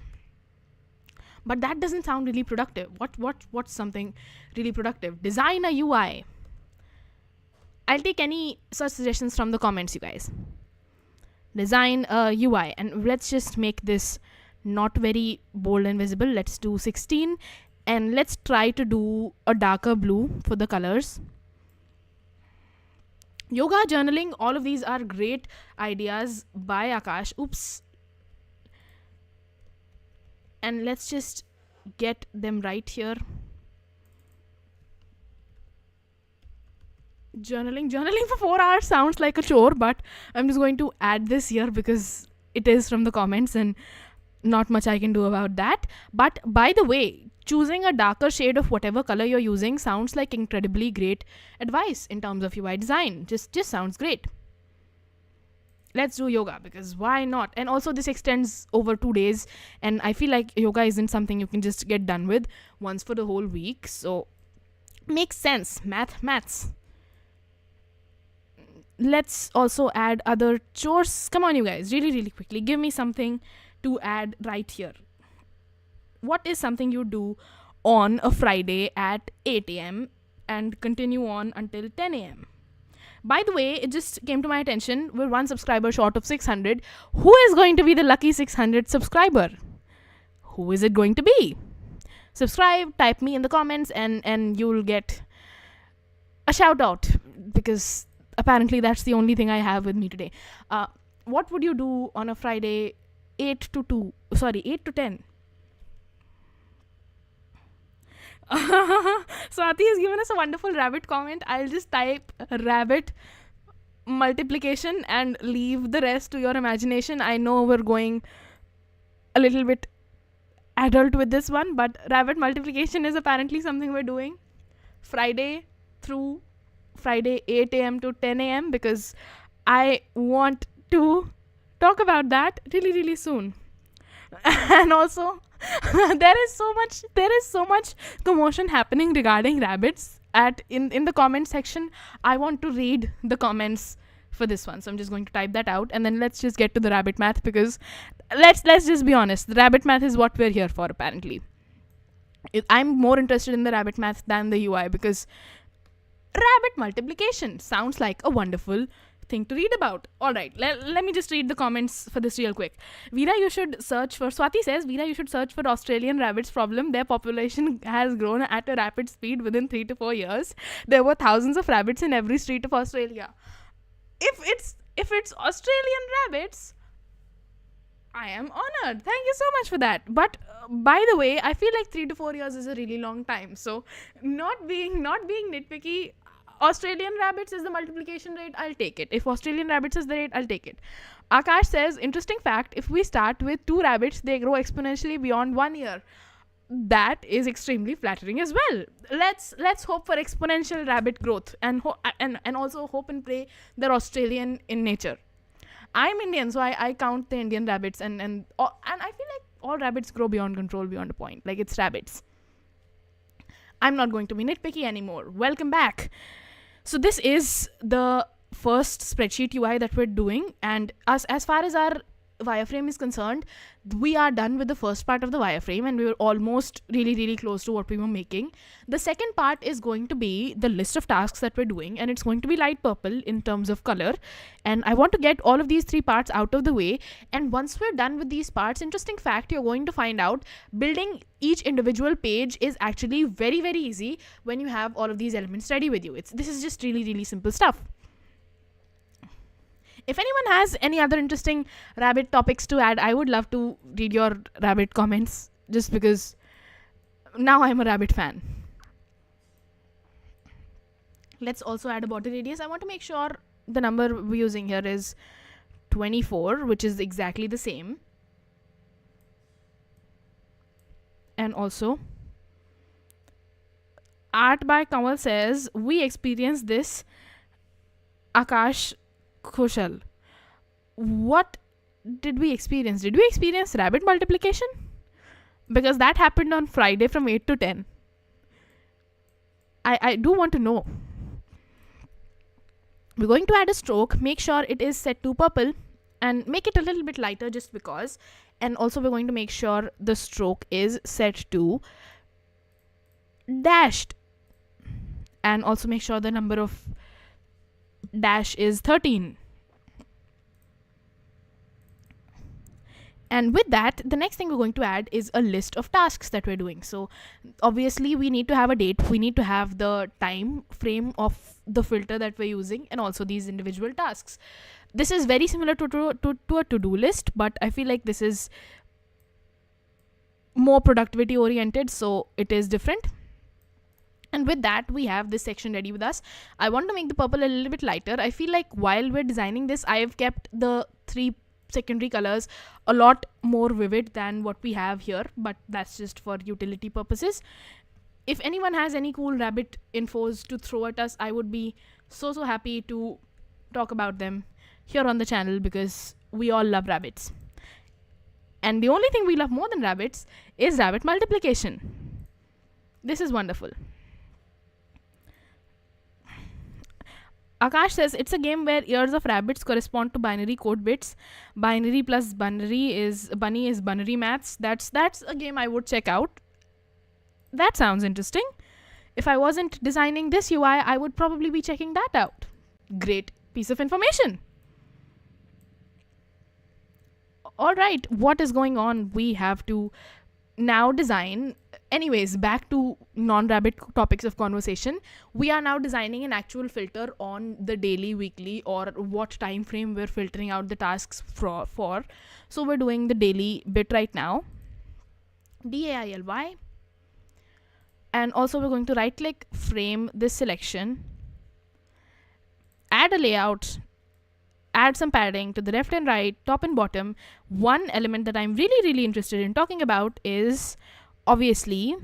but that doesn't sound really productive. What's something really productive? Design a UI. I'll take any such suggestions from the comments, you guys. Design a UI, and let's just make this not very bold and visible. Let's do 16, and let's try to do a darker blue for the colors. Yoga, journaling, all of these are great ideas by Akash. Oops. And let's just get them right here. Journaling for 4 hours sounds like a chore, but I'm just going to add this here because it is from the comments and not much I can do about that. But by the way, choosing a darker shade of whatever color you're using sounds like incredibly great advice in terms of UI design. Just sounds great. Let's do yoga, because why not? And also this extends over 2 days, and I feel like yoga isn't something you can just get done with once for the whole week. So makes sense. Maths. Let's also add other chores. Come on, you guys, really quickly, give me something to add right here. What is something you do on a Friday at 8 a.m. and continue on until 10 a.m.? By the way, it just came to my attention, we're 1 subscriber short of 600. Who is going to be the lucky 600 subscriber? Who is it going to be? Subscribe, type me in the comments, and you'll get a shout out, because apparently that's the only thing I have with me today. What would you do on a Friday 8 to 10? Swati has given us a wonderful rabbit comment. I'll just type rabbit multiplication and leave the rest to your imagination. I know we're going a little bit adult with this one, but rabbit multiplication is apparently something we're doing Friday through Friday 8 a.m. to 10 a.m. because I want to talk about that really soon. And also, there is so much commotion happening regarding rabbits in the comment section. I want to read the comments for this one, so I'm just going to type that out, and then let's just get to the rabbit math, because let's just be honest, the rabbit math is what we're here for apparently. I'm more interested in the rabbit math than the UI, because rabbit multiplication sounds like a wonderful thing to read about. Alright, let me just read the comments for this real quick. Swati says, Veera, you should search for Australian rabbits problem. Their population has grown at a rapid speed within 3 to 4 years. There were thousands of rabbits in every street of Australia. If it's Australian rabbits, I am honored. Thank you so much for that. But by the way, I feel like 3 to 4 years is a really long time. So not being nitpicky, Australian rabbits is the multiplication rate, I'll take it. If Australian rabbits is the rate, I'll take it. Akash says, interesting fact, if we start with 2 rabbits, they grow exponentially beyond 1 year. That is extremely flattering as well. Let's hope for exponential rabbit growth, and also hope and pray they're Australian in nature. I'm Indian, so I count the Indian rabbits, and I feel like all rabbits grow beyond control, beyond a point. Like, it's rabbits. I'm not going to be nitpicky anymore. Welcome back. So this is the first spreadsheet UI that we're doing, and as far as our wireframe is concerned, we are done with the first part of the wireframe, and we were almost really close to what we were making. The second part is going to be the list of tasks that we're doing, and it's going to be light purple in terms of color, and I want to get all of these 3 parts out of the way. And once we're done with these parts, interesting fact, you're going to find out building each individual page is actually very easy when you have all of these elements ready with you. This is just really simple stuff. If anyone has any other interesting rabbit topics to add, I would love to read your rabbit comments, just because now I'm a rabbit fan. Let's also add a border radius. I want to make sure the number we're using here is 24, which is exactly the same. And also, Art by Kamal says, we experienced this. Akash Kushal, what did we experience? Did we experience rabbit multiplication? Because that happened on Friday from 8 to 10. I do want to know. We're going to add a stroke. Make sure it is set to purple and make it a little bit lighter just because. And also we're going to make sure the stroke is set to dashed. And also make sure the number of dash is 13. And with that, the next thing we're going to add is a list of tasks that we're doing. So obviously we need to have a date, we need to have the time frame of the filter that we're using, and also these individual tasks. This is very similar to a to-do list, but I feel like this is more productivity oriented, so it is different. And with that, we have this section ready with us. I want to make the purple a little bit lighter. I feel like while we're designing this, I have kept the 3 secondary colors a lot more vivid than what we have here, but that's just for utility purposes. If anyone has any cool rabbit infos to throw at us, I would be so happy to talk about them here on the channel, because we all love rabbits. And the only thing we love more than rabbits is rabbit multiplication. This is wonderful. Akash says, it's a game where ears of rabbits correspond to binary code bits. Binary plus bunny is binary maths. That's a game I would check out. That sounds interesting. If I wasn't designing this UI, I would probably be checking that out. Great piece of information. All right, what is going on? We have to now design. Anyways, back to non-rabbit topics of conversation. We are now designing an actual filter on the daily, weekly, or what time frame we're filtering out the tasks for. So we're doing the daily bit right now. DAILY. And also we're going to right click, frame this selection, add a layout, add some padding to the left and right, top and bottom. One element that I'm really interested in talking about is, obviously,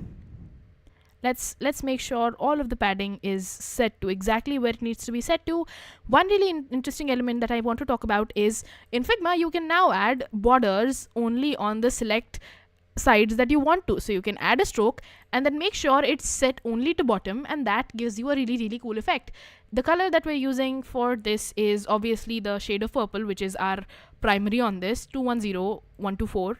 let's make sure all of the padding is set to exactly where it needs to be set to. One really interesting element that I want to talk about is, in Figma, you can now add borders only on the select sides that you want to. So you can add a stroke and then make sure it's set only to bottom, and that gives you a really, really cool effect. The color that we're using for this is obviously the shade of purple, which is our primary on this, 210124.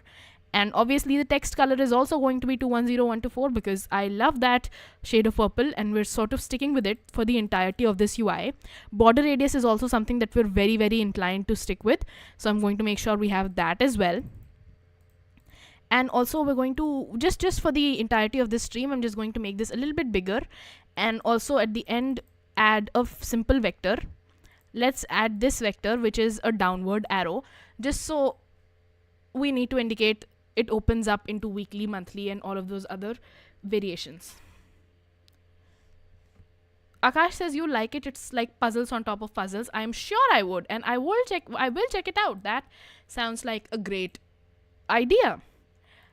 And obviously the text color is also going to be 210124 because I love that shade of purple and we're sort of sticking with it for the entirety of this UI. Border radius is also something that we're very, very inclined to stick with. So I'm going to make sure we have that as well. And also we're going to, just for the entirety of this stream, I'm just going to make this a little bit bigger. And also at the end, add a simple vector. Let's add this vector, which is a downward arrow, just so we need to indicate it opens up into weekly, monthly, and all of those other variations. Akash says you like it. It's like puzzles on top of puzzles. I'm sure I would, and I will check it out. That sounds like a great idea.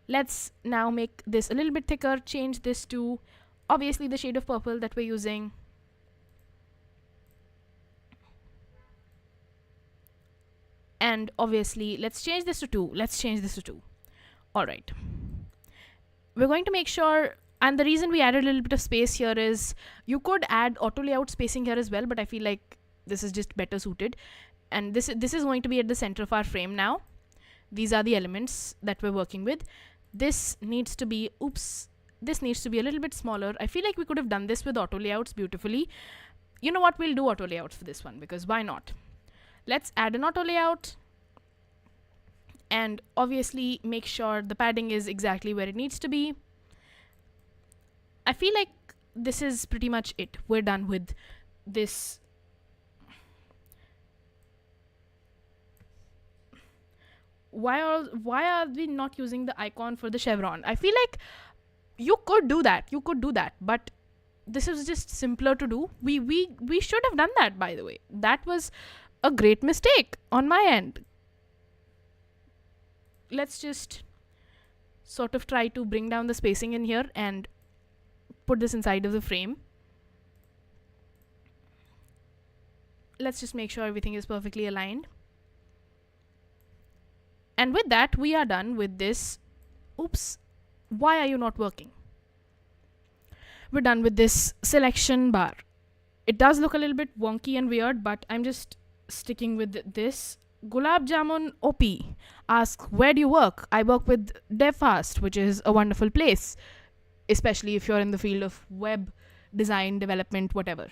Let's now make this a little bit thicker. Change this to obviously the shade of purple that we're using. And obviously, let's change this to 2. All right. We're going to make sure, and the reason we added a little bit of space here is you could add auto layout spacing here as well, but I feel like this is just better suited. And this is going to be at the center of our frame now. These are the elements that we're working with. This needs to be, this needs to be a little bit smaller. I feel like we could have done this with auto layouts beautifully. You know what? We'll do auto layouts for this one because why not? Let's add an auto layout and obviously make sure the padding is exactly where it needs to be. I feel like this is pretty much it. We're done with this. Why are we not using the icon for the chevron? I feel like you could do that, but this is just simpler to do. We should have done that, by the way. That was a great mistake on my end. Let's just sort of try to bring down the spacing in here and put this inside of the frame. Let's just make sure everything is perfectly aligned. And with that, we are done with this. Oops, why are you not working? We're done with this selection bar. It does look a little bit wonky and weird, but I'm just sticking with this. Gulab Jamun OP asks, where do you work? I work with DevFast, which is a wonderful place, especially if you're in the field of web design, development, whatever.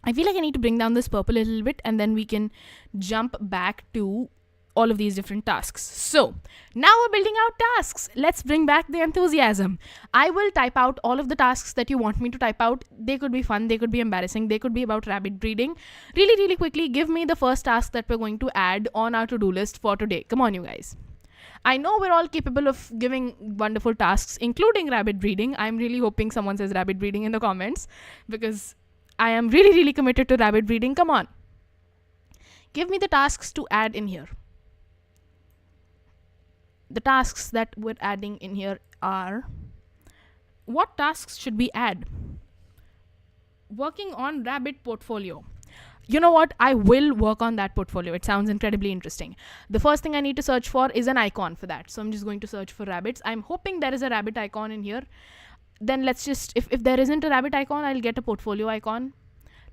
I feel like I need to bring down this purple a little bit and then we can jump back to all of these different tasks. So now we're building out tasks. Let's bring back the enthusiasm. I will type out all of the tasks that you want me to type out. They could be fun, they could be embarrassing, they could be about rabbit breeding. Really quickly, give me the first task that we're going to add on our to-do list for today. Come on, you guys. I know we're all capable of giving wonderful tasks, including rabbit breeding. I'm really hoping someone says rabbit breeding in the comments because I am really committed to rabbit breeding. Come on. Give me the tasks to add in here. The tasks that we're adding in here are, what tasks should we add? Working on rabbit portfolio. You know what? I will work on that portfolio. It sounds incredibly interesting. The first thing I need to search for is an icon for that. So I'm just going to search for rabbits. I'm hoping there is a rabbit icon in here. Then let's just, if there isn't a rabbit icon, I'll get a portfolio icon.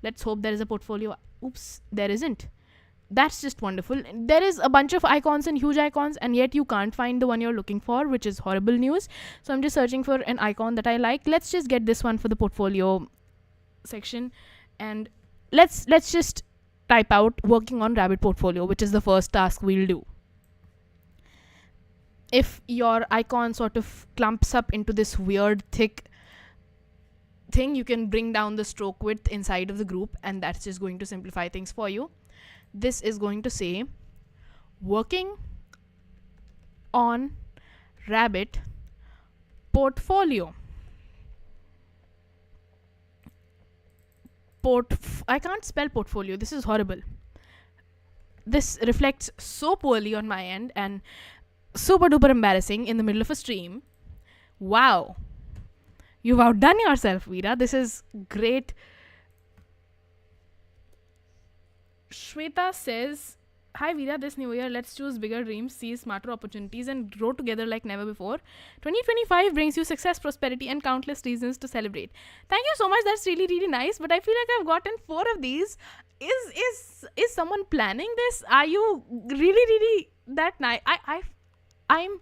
Let's hope there is a portfolio. Oops, there isn't. That's just wonderful. There is a bunch of icons and huge icons, and yet you can't find the one you're looking for, which is horrible news. So I'm just searching for an icon that I like. Let's just get this one for the portfolio section, and let's just type out working on rabbit portfolio, which is the first task we'll do. If your icon sort of clumps up into this weird thick thing, you can bring down the stroke width inside of the group, and that's just going to simplify things for you. This is going to say working on rabbit portfolio. I can't spell portfolio. This is horrible. This reflects so poorly on my end and super duper embarrassing in the middle of a stream. Wow. You've outdone yourself, Veera. This is great. Shweta says, Hi Veera, this new year, let's choose bigger dreams, seize smarter opportunities, and grow together like never before. 2025 brings you success, prosperity, and countless reasons to celebrate. Thank you so much. That's really, really nice. But I feel like I've gotten 4 of these. Is someone planning this? Are you really, really that nice? I'm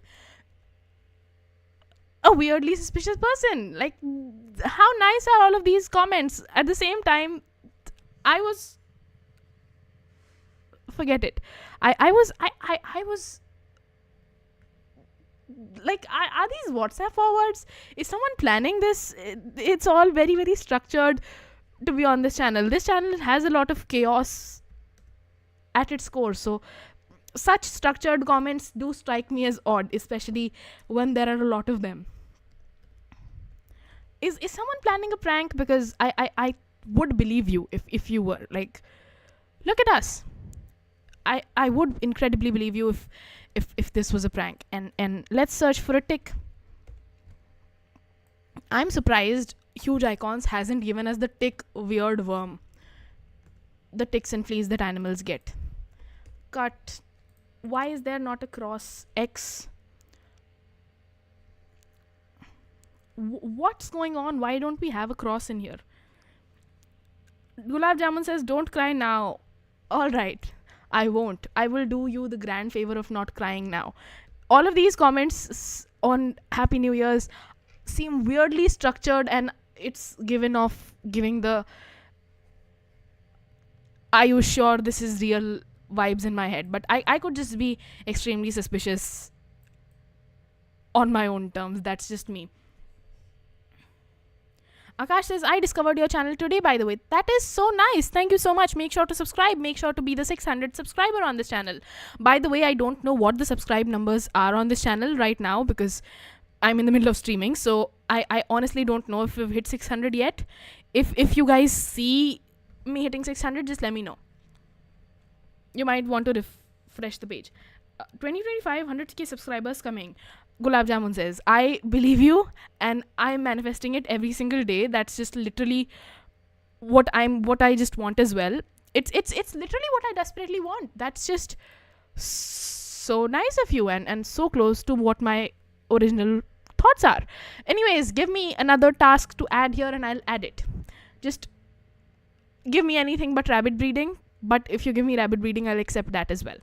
a weirdly suspicious person. Like, how nice are all of these comments? At the same time, I was forget it. I was like, are these WhatsApp forwards? Is someone planning this? It's all very, very structured to be on this channel. This channel has a lot of chaos at its core, so such structured comments do strike me as odd, especially when there are a lot of them. Is someone planning a prank? Because I would believe you if you were. Like, look at us. I would incredibly believe you if this was a prank. And let's search for a tick. I'm surprised Huge Icons hasn't given us the tick weird worm. The ticks and fleas that animals get. Cut. Why is there not a cross X? What's going on? Why don't we have a cross in here? Gulab Jamun says, don't cry now. Alright. I won't. I will do you the grand favor of not crying now. All of these comments on Happy New Year's seem weirdly structured, and it's giving the are you sure this is real vibes in my head. But I could just be extremely suspicious on my own terms. That's just me. Akash says, I discovered your channel today, by the way. That is so nice. Thank you so much. Make sure to subscribe. Make sure to be the 600th subscriber on this channel. By the way, I don't know what the subscribe numbers are on this channel right now because I'm in the middle of streaming. So I honestly don't know if we've hit 600 yet. If you guys see me hitting 600, just let me know. You might want to refresh the page. 2025, 100k subscribers coming. Gulab Jamun says, I believe you and I'm manifesting it every single day. That's just literally what I just want as well. It's literally what I desperately want. That's just so nice of you and so close to what my original thoughts are. Anyways, give me another task to add here and I'll add it. Just give me anything but rabbit breeding. But if you give me rabbit breeding, I'll accept that as well.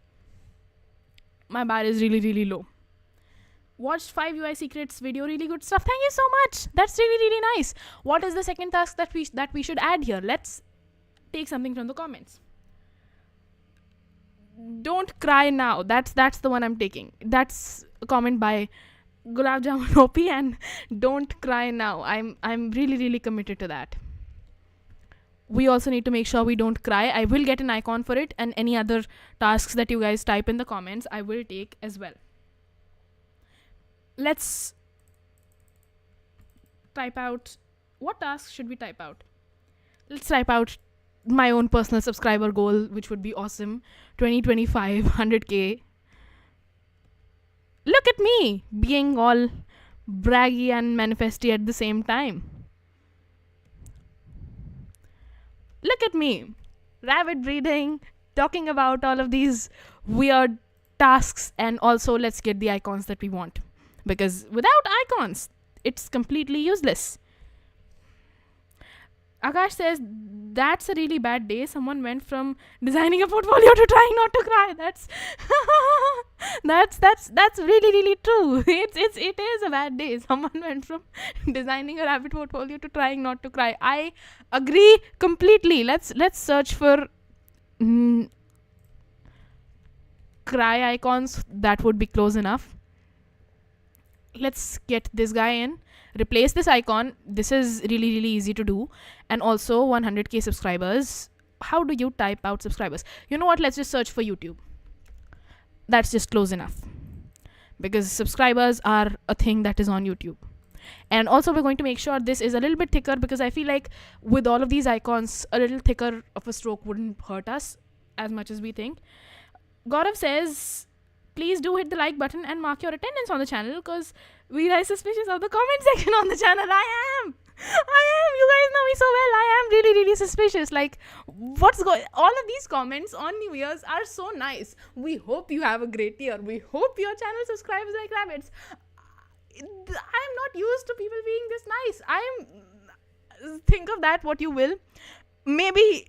My bar is really, really low. Watched 5 UI secrets video, really good stuff. Thank you so much. That's really, really nice. What is the second task that we should add here? Let's take something from the comments. Don't cry now. That's the one I'm taking. That's a comment by Gulab Jamun OP, and don't cry now. I'm really, really committed to that. We also need to make sure we don't cry. I will get an icon for it, and any other tasks that you guys type in the comments, I will take as well. Let's type out. What tasks should we type out? Let's type out my own personal subscriber goal, which would be awesome. 2025, 100k. Look at me being all braggy and manifesty at the same time. Look at me, rabbit breeding, talking about all of these weird tasks, and also let's get the icons that we want. Because without icons, it's completely useless. Akash says, that's a really bad day. Someone went from designing a portfolio to trying not to cry. That's really, really true. It is a bad day. Someone went from designing a rabbit portfolio to trying not to cry. I agree completely. Let's search for cry icons. That would be close enough. Let's get this guy in. Replace this icon. This is really, really easy to do. And also 100k subscribers. How do you type out subscribers? You know what? Let's just search for YouTube. That's just close enough. Because subscribers are a thing that is on YouTube. And also we're going to make sure this is a little bit thicker, because I feel like with all of these icons, a little thicker of a stroke wouldn't hurt us as much as we think. Gaurav says, please do hit the like button and mark your attendance on the channel, because Veera is suspicious of the comment section on the channel. I am. You guys know me so well. I am really, really suspicious. Like, what's going? All of these comments on New Year's are so nice. We hope you have a great year. We hope your channel subscribes like rabbits. I'm not used to people being this nice. Think of that what you will. Maybe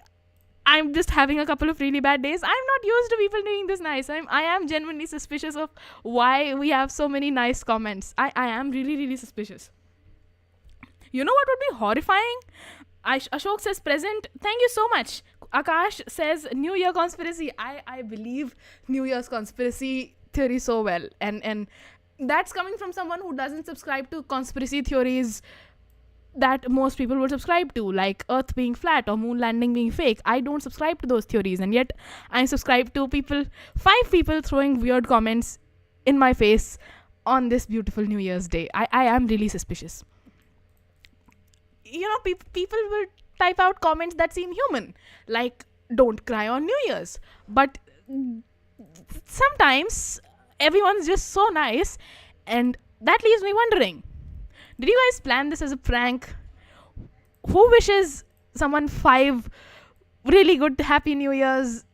I'm just having a couple of really bad days. I'm not used to people being this nice. I am genuinely suspicious of why we have so many nice comments. I am really, really suspicious. You know what would be horrifying? Ashok says present. Thank you so much. Akash says New Year conspiracy. I believe New Year's conspiracy theory so well. And that's coming from someone who doesn't subscribe to conspiracy theories that most people would subscribe to, like Earth being flat or moon landing being fake. I don't subscribe to those theories, and yet I subscribe to 5 people throwing weird comments in my face on this beautiful New Year's day. I am really suspicious. You know, people will type out comments that seem human, like don't cry on New Year's. But sometimes everyone's just so nice, and that leaves me wondering, did you guys plan this as a prank? Who wishes someone 5 really good happy New Year's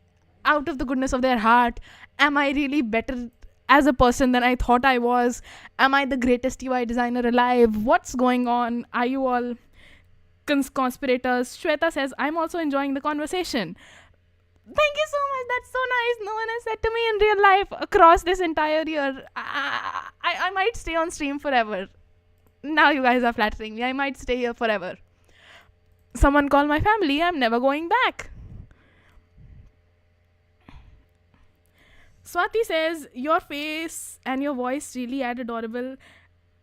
out of the goodness of their heart? Am I really better as a person than I thought I was? Am I the greatest UI designer alive? What's going on? Are you all conspirators? Shweta says, I'm also enjoying the conversation. Thank you so much. That's so nice. No one has said to me in real life across this entire year. I might stay on stream forever. Now you guys are flattering me. I might stay here forever. Someone call my family. I'm never going back. Swati says, your face and your voice really add adorable.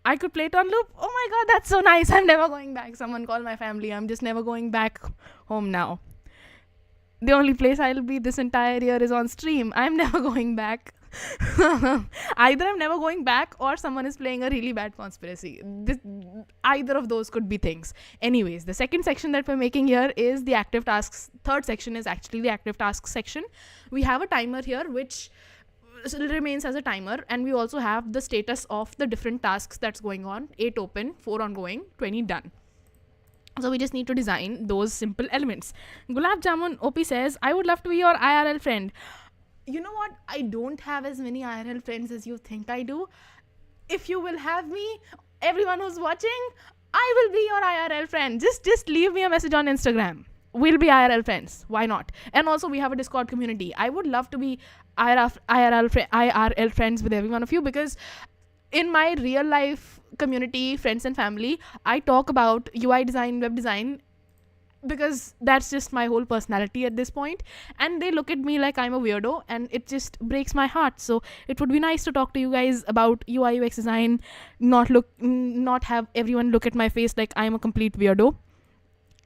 I could play it on loop. Oh my god, that's so nice. I'm never going back. Someone call my family. I'm just never going back home now. The only place I'll be this entire year is on stream. I'm never going back. Either I'm never going back or someone is playing a really bad conspiracy. Either of those could be things. Anyways, the second section that we're making here is the active tasks. Third section is actually the active tasks section. We have a timer here which remains as a timer, and we also have the status of the different tasks that's going on. 8 open, 4 ongoing, 20 done. So we just need to design those simple elements. Gulab Jamun OP says, I would love to be your IRL friend. You know what? I don't have as many IRL friends as you think I do. If you will have me, everyone who's watching, I will be your IRL friend. Just leave me a message on Instagram. We'll be IRL friends. Why not? And also we have a Discord community. I would love to be IRL friends with every one of you, because in my real life community, friends and family, I talk about UI design, web design, because that's just my whole personality at this point, and they look at me like I'm a weirdo, and it just breaks my heart. So it would be nice to talk to you guys about UI UX design, not have everyone look at my face like I'm a complete weirdo.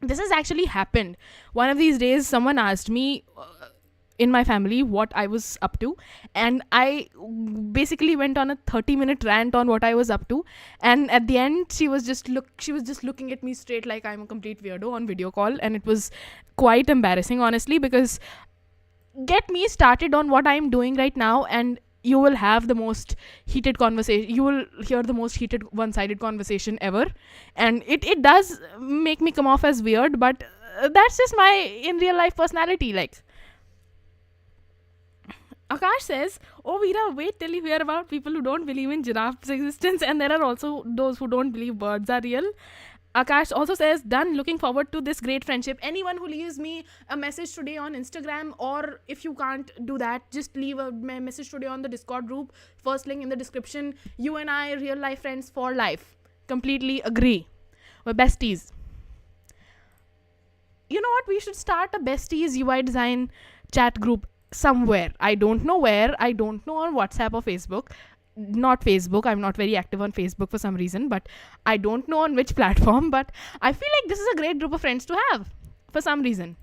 This has actually happened. One of these days someone asked me in my family what I was up to, and I basically went on a 30-minute rant on what I was up to, and at the end she was just looking at me straight like I'm a complete weirdo on video call, and it was quite embarrassing, honestly, because get me started on what I'm doing right now and you will have the most heated conversation. You will hear the most heated one-sided conversation ever, and it does make me come off as weird, but that's just my in real life personality. Like, Akash says, oh Veera, wait till you hear about people who don't believe in giraffes' existence, and there are also those who don't believe birds are real. Akash also says, done, looking forward to this great friendship. Anyone who leaves me a message today on Instagram, or if you can't do that, just leave a message today on the Discord group, first link in the description. You and I, real life friends for life. Completely agree. We're besties. You know what? We should start a besties UI design chat group somewhere. I don't know where. I don't know on WhatsApp or Facebook. Not Facebook. I'm not very active on Facebook for some reason, but I don't know on which platform. But I feel like this is a great group of friends to have for some reason.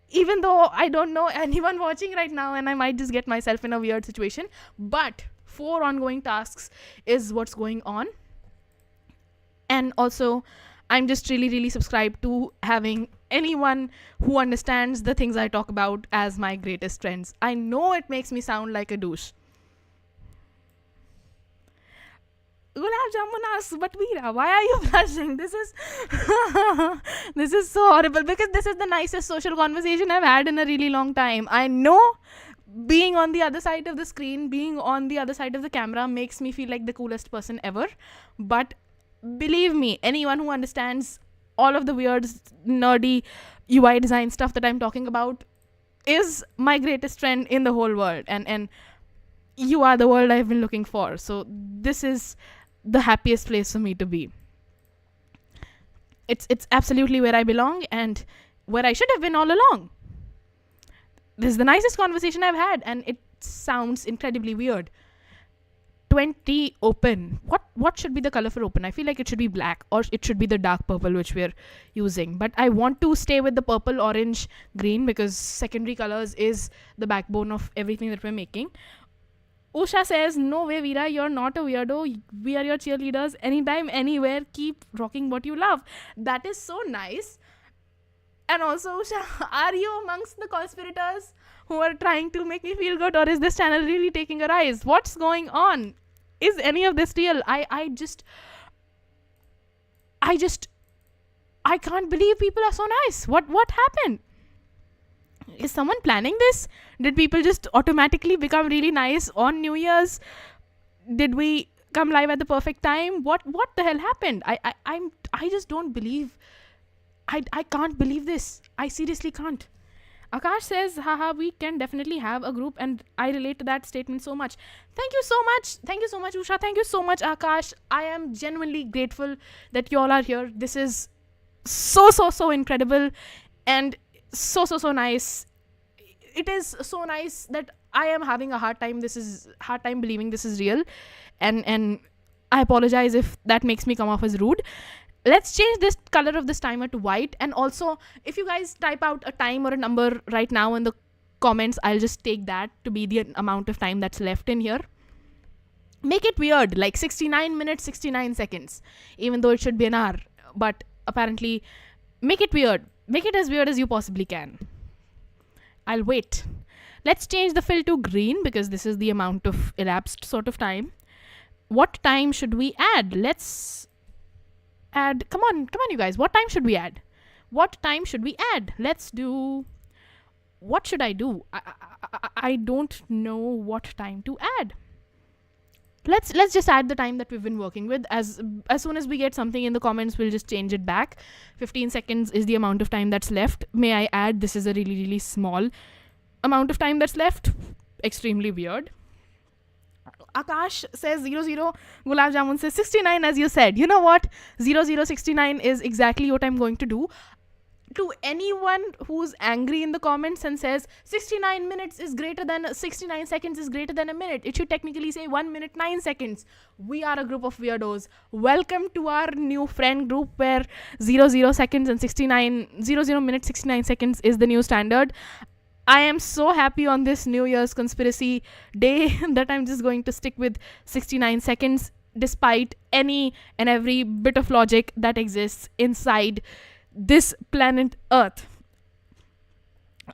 Even though I don't know anyone watching right now, and I might just get myself in a weird situation. But 4 ongoing tasks is what's going on. And also, I'm just really, really subscribed to having anyone who understands the things I talk about as my greatest friends. I know it makes me sound like a douche. Gulab Jamun asks, but Veera, why are you blushing? This is this is so horrible, because this is the nicest social conversation I've had in a really long time. I know being on the other side of the screen, being on the other side of the camera makes me feel like the coolest person ever. But believe me, anyone who understands all of the weird, nerdy UI design stuff that I'm talking about is my greatest friend in the whole world. And you are the world I've been looking for. So this is the happiest place for me to be. It's absolutely where I belong and where I should have been all along. This is the nicest conversation I've had, and it sounds incredibly weird. 20 open. What should be the color for open? I feel like it should be black, or it should be the dark purple which we're using. But I want to stay with the purple, orange, green, because secondary colors is the backbone of everything that we're making. Usha says, no way, Veera, you're not a weirdo. We are your cheerleaders. Anytime, anywhere, keep rocking what you love. That is so nice. And also, Usha, are you amongst the conspirators who are trying to make me feel good, or is this channel really taking a rise? What's going on? Is any of this real? I can't believe people are so nice. What happened? Is someone planning this? Did people just automatically become really nice on New Year's? Did we come live at the perfect time? What the hell happened? I just don't believe. I can't believe this. I seriously can't. Akash says, haha, we can definitely have a group, and I relate to that statement so much. Thank you so much. Thank you so much, Usha. Thank you so much, Akash. I am genuinely grateful that you all are here. This is so incredible and so nice. It is so nice that I am having a hard time believing this is real, and I apologize if that makes me come off as rude. Let's change this color of this timer to white. And also, if you guys type out a time or a number right now in the comments, I'll just take that to be the amount of time that's left in here. Make it weird, like 69 minutes, 69 seconds, even though it should be an hour. But apparently, make it weird. Make it as weird as you possibly can. I'll wait. Let's change the fill to green, because this is the amount of elapsed sort of time. What time should we add? Let's add, come on you guys, what time should we add? Let's do, what should I do? I don't know what time to add. Let's just add the time that we've been working with. As soon as we get something in the comments, we'll just change it back. 15 seconds is the amount of time that's left. May I add, this is a really small amount of time that's left. Extremely weird. Akash says 00. Gulab Jamun says 69, as you said. You know what? 0069 is exactly what I'm going to do. To anyone who's angry in the comments and says 69 minutes is greater than 69 seconds is greater than a minute, it should technically say 1 minute 9 seconds. We are a group of weirdos. Welcome to our new friend group where 00 seconds and 00 minutes 69 seconds is the new standard. I am so happy on this New Year's conspiracy day that I'm just going to stick with 69 seconds despite any and every bit of logic that exists inside this planet Earth.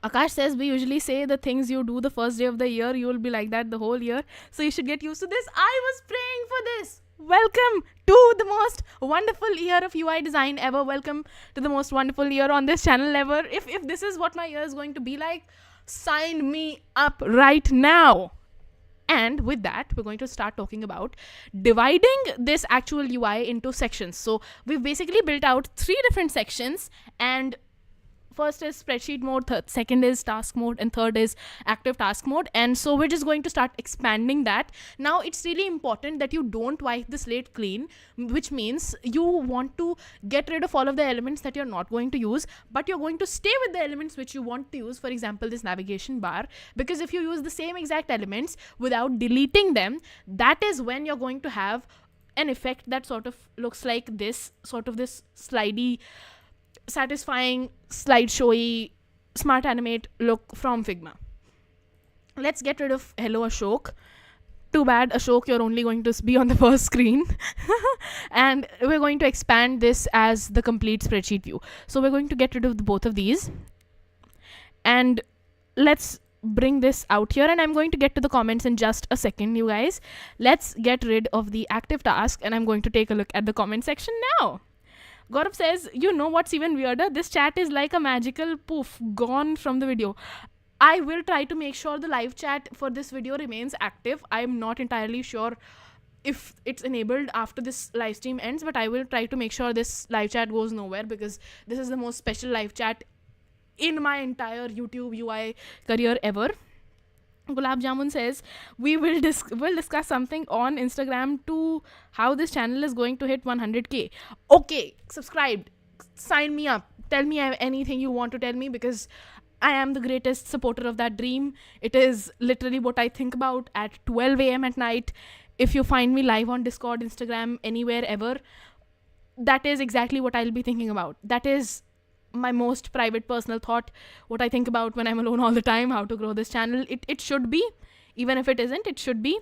Akash says, we usually say the things you do the first day of the year, you will be like that the whole year. So you should get used to this. I was praying for this. Welcome to the most wonderful year of UI design ever. Welcome to the most wonderful year on this channel ever. If this is what my year is going to be like, sign me up right now. And with that, we're going to start talking about dividing this actual UI into sections. So we've basically built out 3 different sections, and first is spreadsheet mode, second is task mode, and third is active task mode. And so we're just going to start expanding that. Now, it's really important that you don't wipe the slate clean, which means you want to get rid of all of the elements that you're not going to use, but you're going to stay with the elements which you want to use. For example, this navigation bar, because if you use the same exact elements without deleting them, that is when you're going to have an effect that sort of looks like this, sort of this slidey, satisfying, slideshowy, smart animate look from Figma. Let's get rid of hello Ashok. Too bad, Ashok, you're only going to be on the first screen. And we're going to expand this as the complete spreadsheet view. So we're going to get rid of both of these. And let's bring this out here, and I'm going to get to the comments in just a second, you guys. Let's get rid of the active task, and I'm going to take a look at the comment section now. Gaurav says, you know what's even weirder? This chat is like a magical poof, gone from the video. I will try to make sure the live chat for this video remains active. I'm not entirely sure if it's enabled after this live stream ends, but I will try to make sure this live chat goes nowhere, because this is the most special live chat in my entire YouTube UI career ever. Gulab Jamun says, we'll discuss something on Instagram to how this channel is going to hit 100k. Okay, subscribed, sign me up, tell me anything you want to tell me, because I am the greatest supporter of that dream. It is literally what I think about at 12 a.m. at night. If you find me live on Discord, Instagram, anywhere ever, that is exactly what I'll be thinking about. That is my most private personal thought, what I think about when I'm alone all the time, how to grow this channel. It should be, even if it isn't, it should be.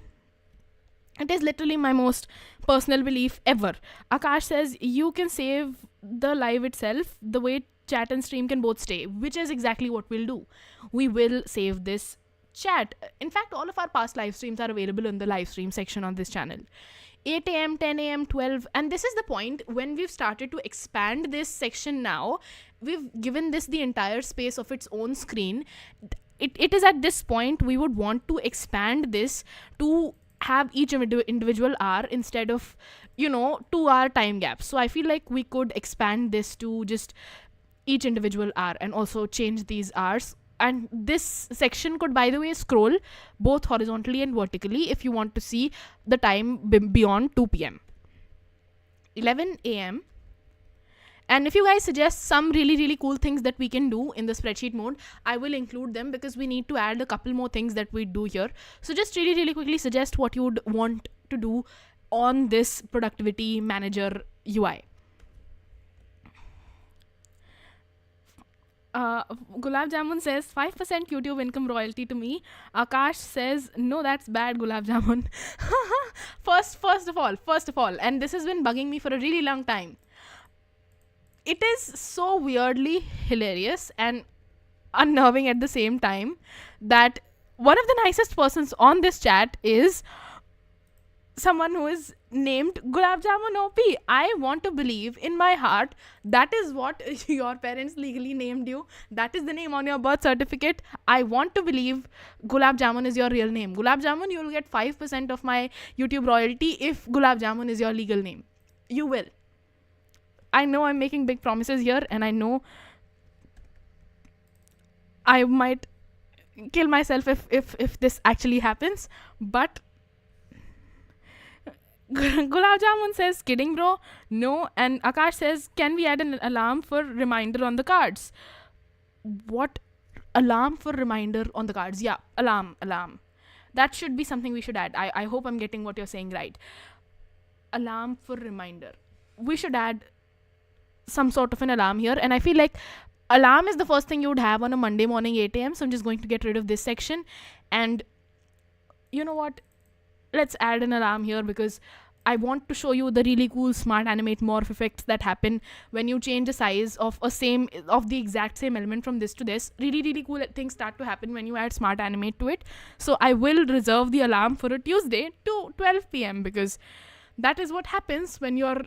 It is literally my most personal belief ever. Akash says, you can save the live itself, the way chat and stream can both stay, which is exactly what we'll do. We will save this chat. In fact, all of our past live streams are available in the live stream section on this channel. 8 a.m., 10 a.m., 12. And this is the point when we've started to expand this section now. We've given this the entire space of its own screen. It is at this point we would want to expand this to have each individual hour instead of, 2-hour time gaps. So I feel like we could expand this to just each individual hour and also change these hours. And this section could, by the way, scroll both horizontally and vertically if you want to see the time beyond 2 p.m. 11 a.m. And if you guys suggest some really, really cool things that we can do in the spreadsheet mode, I will include them, because we need to add a couple more things that we do here. So just really, really quickly suggest what you would want to do on this productivity manager UI. Gulab Jamun says 5% YouTube income royalty to me. Akash says, no, that's bad, Gulab Jamun. First of all, and this has been bugging me for a really long time. It is so weirdly hilarious and unnerving at the same time that one of the nicest persons on this chat is someone who is named Gulab Jamun OP. I want to believe in my heart that is what your parents legally named you. That is the name on your birth certificate. I want to believe Gulab Jamun is your real name. Gulab Jamun, you will get 5% of my YouTube royalty if Gulab Jamun is your legal name. You will. I know I'm making big promises here, and I know I might kill myself if this actually happens, but Gulab Jamun says, kidding bro, no. And Akash says, can we add an alarm for reminder on the cards? What? Alarm for reminder on the cards? Yeah, alarm. That should be something we should add. I hope I'm getting what you're saying right. Alarm for reminder. We should add some sort of an alarm here, and I feel like alarm is the first thing you would have on a Monday morning 8 a.m. So I'm just going to get rid of this section, and you know what, let's add an alarm here, because I want to show you the really cool smart animate morph effects that happen when you change the size of the exact same element from this to this. Really, really cool things start to happen when you add smart animate to it. So I will reserve the alarm for a Tuesday to 12 p.m. because that is what happens when you're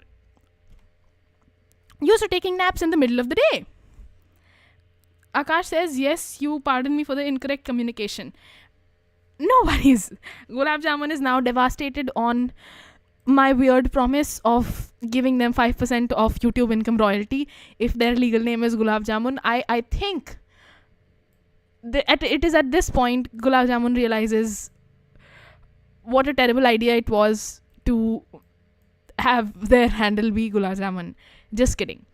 used to taking naps in the middle of the day. Akash says, yes, you pardon me for the incorrect communication. No worries. Gulab Jamun is now devastated on my weird promise of giving them 5% of YouTube income royalty if their legal name is Gulab Jamun. I think it is at this point Gulab Jamun realizes what a terrible idea it was to have their handle be Gulab Jamun. Just kidding.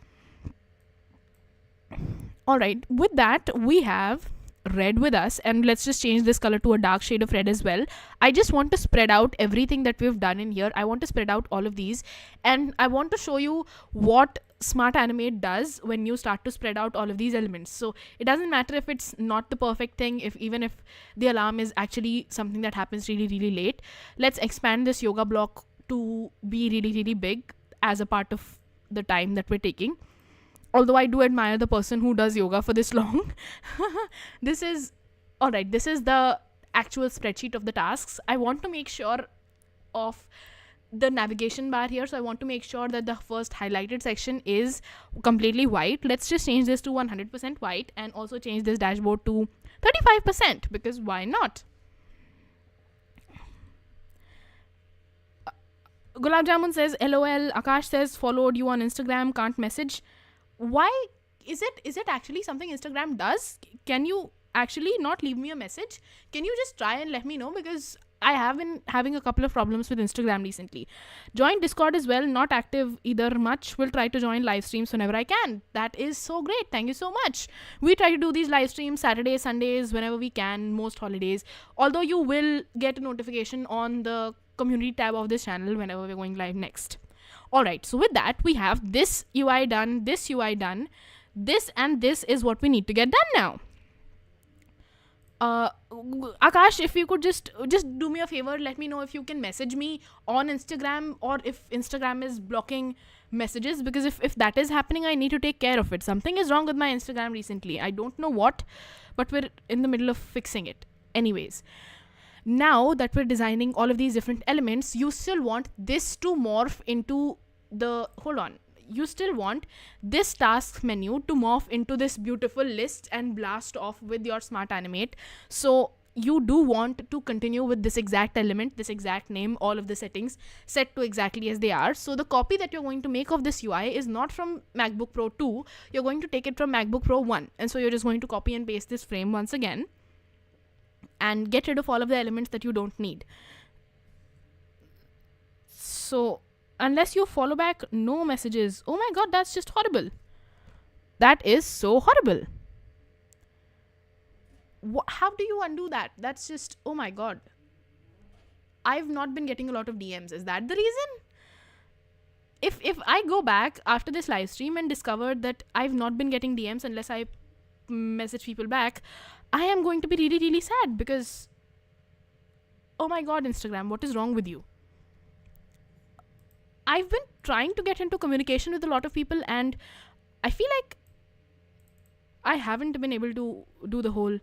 Alright, with that we have red with us, and let's just change this color to a dark shade of red as well. I just want to spread out everything that we've done in here. I want to spread out all of these, and I want to show you what Smart Animate does when you start to spread out all of these elements. So it doesn't matter if it's not the perfect thing, even if the alarm is actually something that happens really, really late. Let's expand this yoga block to be really, really big as a part of the time that we're taking. Although I do admire the person who does yoga for this long. This is All right, this is the actual spreadsheet of the tasks. I want to make sure of the navigation bar here, so I want to make sure that the first highlighted section is completely white. Let's just change this to 100% white, and also change this dashboard to 35%, because why not? Gulab Jamun says LOL. Akash says followed you on Instagram, can't message. Why is it actually something Instagram does? Can you actually not leave me a message? Can you just try and let me know, because I have been having a couple of problems with Instagram recently. Join Discord as well, not active either much. Will try to join live streams whenever I can. That is so great. Thank you so much. We try to do these live streams Saturdays, Sundays, whenever we can, most holidays. Although you will get a notification on the community tab of this channel whenever we're going live next. Alright, so with that, we have this UI done, this UI done, this and this is what we need to get done now. Akash, if you could just do me a favor, let me know if you can message me on Instagram, or if Instagram is blocking messages, because if that is happening, I need to take care of it. Something is wrong with my Instagram recently. I don't know what, but we're in the middle of fixing it. Anyways, now that we're designing all of these different elements, you still want this to morph into the, you still want this task menu to morph into this beautiful list and blast off with your smart animate. So you do want to continue with this exact element, this exact name, all of the settings set to exactly as they are. So the copy that you're going to make of this UI is not from MacBook Pro 2, you're going to take it from MacBook Pro 1. And so you're just going to copy and paste this frame once again and get rid of all of the elements that you don't need. So unless you follow back, no messages. Oh my god, that's just horrible. That is so horrible. How do you undo that? That's just, oh my god. I've not been getting a lot of DMs. Is that the reason? If I go back after this live stream and discover that I've not been getting DMs unless I message people back, I am going to be really, really sad, because oh my god, Instagram, what is wrong with you? I've been trying to get into communication with a lot of people, and I feel like I haven't been able to do the whole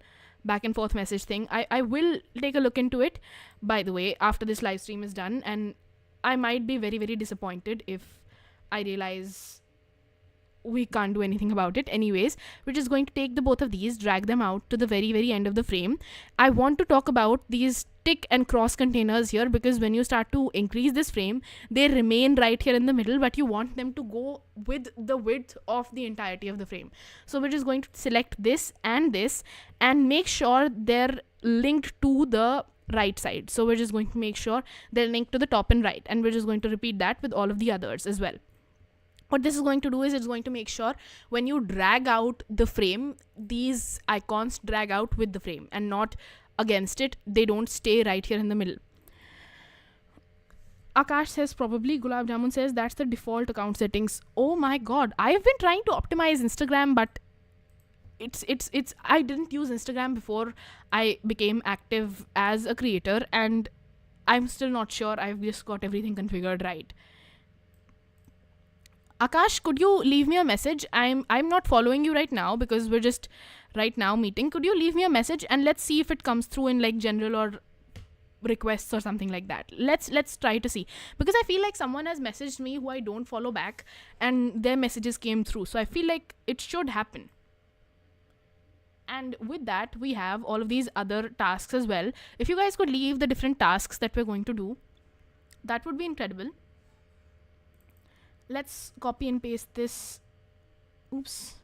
back and forth message thing. I will take a look into it, by the way, after this live stream is done, and I might be very, very disappointed if I realize we can't do anything about it. Anyways, we're just going to take the both of these, drag them out to the very, very end of the frame. I want to talk about these tick and cross containers here, because when you start to increase this frame, they remain right here in the middle, but you want them to go with the width of the entirety of the frame. So we're just going to select this and make sure they're linked to the right side. So we're just going to make sure they're linked to the top and right, and we're just going to repeat that with all of the others as well. What this is going to do is it's going to make sure when you drag out the frame, these icons drag out with the frame and not against it. They don't stay right here in the middle. Akash says probably. Gulab Jamun says that's the default account settings. Oh my god, I've been trying to optimize Instagram, but it's I didn't use Instagram before I became active as a creator, and I'm still not sure I've just got everything configured right. Akash, could you leave me a message? I'm not following you right now because we're just right now meeting. Could you leave me a message and let's see if it comes through in like general or requests or something like that. Let's try to see, because I feel like someone has messaged me who I don't follow back and their messages came through. So I feel like it should happen. And with that, we have all of these other tasks as well. If you guys could leave the different tasks that we're going to do, that would be incredible. Let's copy and paste this. Oops.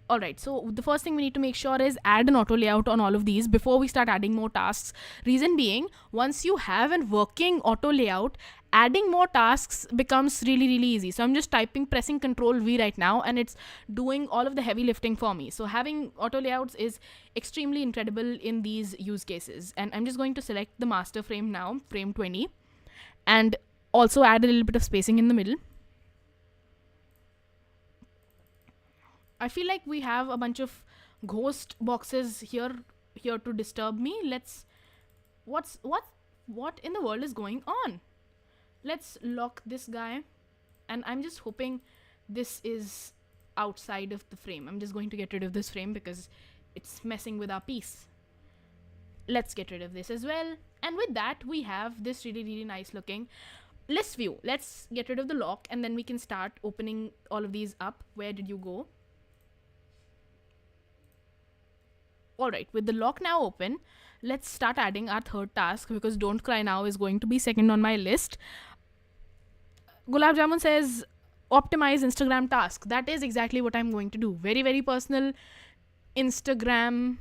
Alright, so the first thing we need to make sure is add an auto layout on all of these before we start adding more tasks. Reason being, once you have a working auto layout, adding more tasks becomes really, really easy. So I'm just pressing Control V right now, and it's doing all of the heavy lifting for me. So having auto layouts is extremely incredible in these use cases. And I'm just going to select the master frame now, frame 20, and also add a little bit of spacing in the middle. I feel like we have a bunch of ghost boxes here to disturb me. What in the world is going on? Let's lock this guy, and I'm just hoping this is outside of the frame. I'm just going to get rid of this frame because it's messing with our piece. Let's get rid of this as well. And with that, we have this really, really nice looking list view. Let's get rid of the lock and then we can start opening all of these up. Where did you go? All right, with the lock now open, let's start adding our third task, because Don't Cry Now is going to be second on my list. Gulab Jamun says optimize Instagram task. That is exactly what I'm going to do. Very, very personal Instagram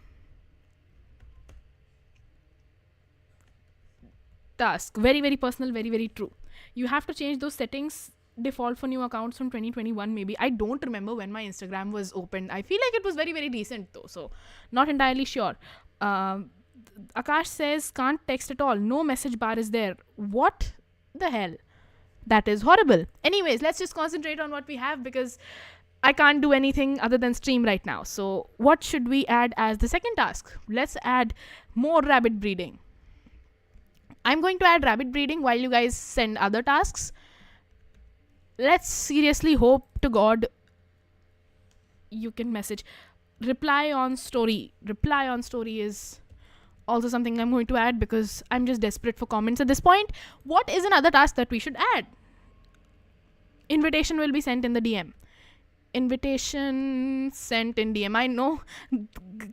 task. Very, very personal, very, very true. You have to change those settings default for new accounts from 2021 maybe. I don't remember when my Instagram was opened. I feel like it was very, very recent though, so not entirely sure. Akash says can't text at all, no message bar is there. What the hell? That is horrible. Anyways, let's just concentrate on what we have, because I can't do anything other than stream right now. So what should we add as the second task? Let's add more rabbit breeding. I'm going to add rabbit breeding while you guys send other tasks. Let's seriously hope to God you can message. Reply on story. Reply on story is also something I'm going to add, because I'm just desperate for comments at this point. What is another task that we should add? Invitation will be sent in the DM. Invitation sent in DM. I know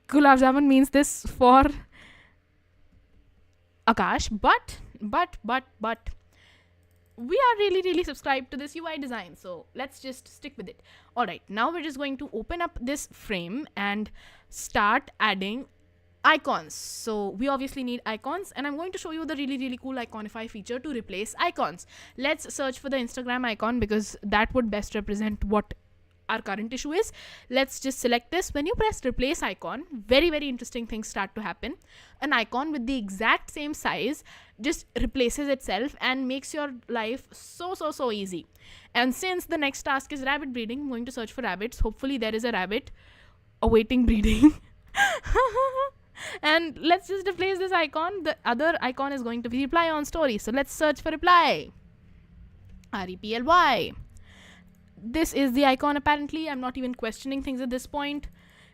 Gulab Jamun means this for Akash, but we are really, really subscribed to this UI design, so let's just stick with it. All right, now we're just going to open up this frame and start adding icons. So we obviously need icons, and I'm going to show you the really, really cool Iconify feature to replace icons. Let's search for the Instagram icon, because that would best represent what our current issue is. Let's just select this. When you press replace icon, very, very interesting things start to happen. An icon with the exact same size just replaces itself and makes your life so easy. And since the next task is rabbit breeding, I'm going to search for rabbits. Hopefully there is a rabbit awaiting breeding. And let's just replace this icon. The other icon is going to be reply on story. So let's search for reply. REPLY. This is the icon apparently. I'm not even questioning things at this point.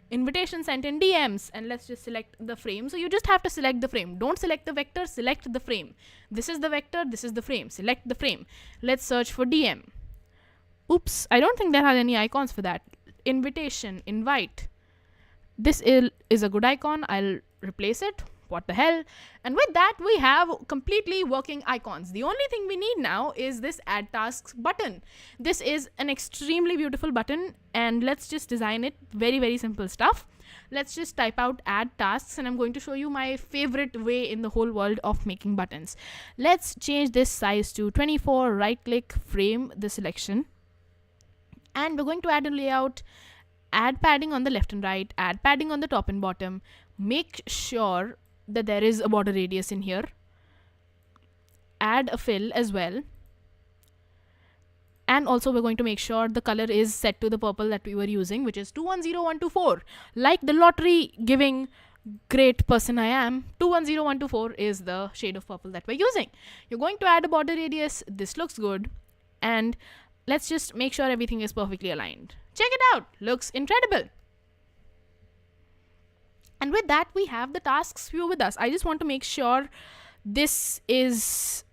Invitation sent in DMs, and let's just select the frame. So you just have to select the frame. Don't select the vector, select the frame. This is the vector, this is the frame. Select the frame. Let's search for DM. Oops, I don't think there are any icons for that. Invitation, invite. This is a good icon. I'll replace it. What the hell? And with that, we have completely working icons. The only thing we need now is this add tasks button. This is an extremely beautiful button, and let's just design it. Very, very simple stuff. Let's just type out add tasks, and I'm going to show you my favorite way in the whole world of making buttons. Let's change this size to 24, right click, frame the selection, and we're going to add a layout. Add padding on the left and right, add padding on the top and bottom. Make sure that there is a border radius in here. Add a fill as well. And also we're going to make sure the color is set to the purple that we were using, which is 210124. Like the lottery giving great person I am, 210124 is the shade of purple that we're using. You're going to add a border radius. This looks good. And let's just make sure everything is perfectly aligned. Check it out. Looks incredible. And with that, we have the tasks view with us. I just want to make sure this is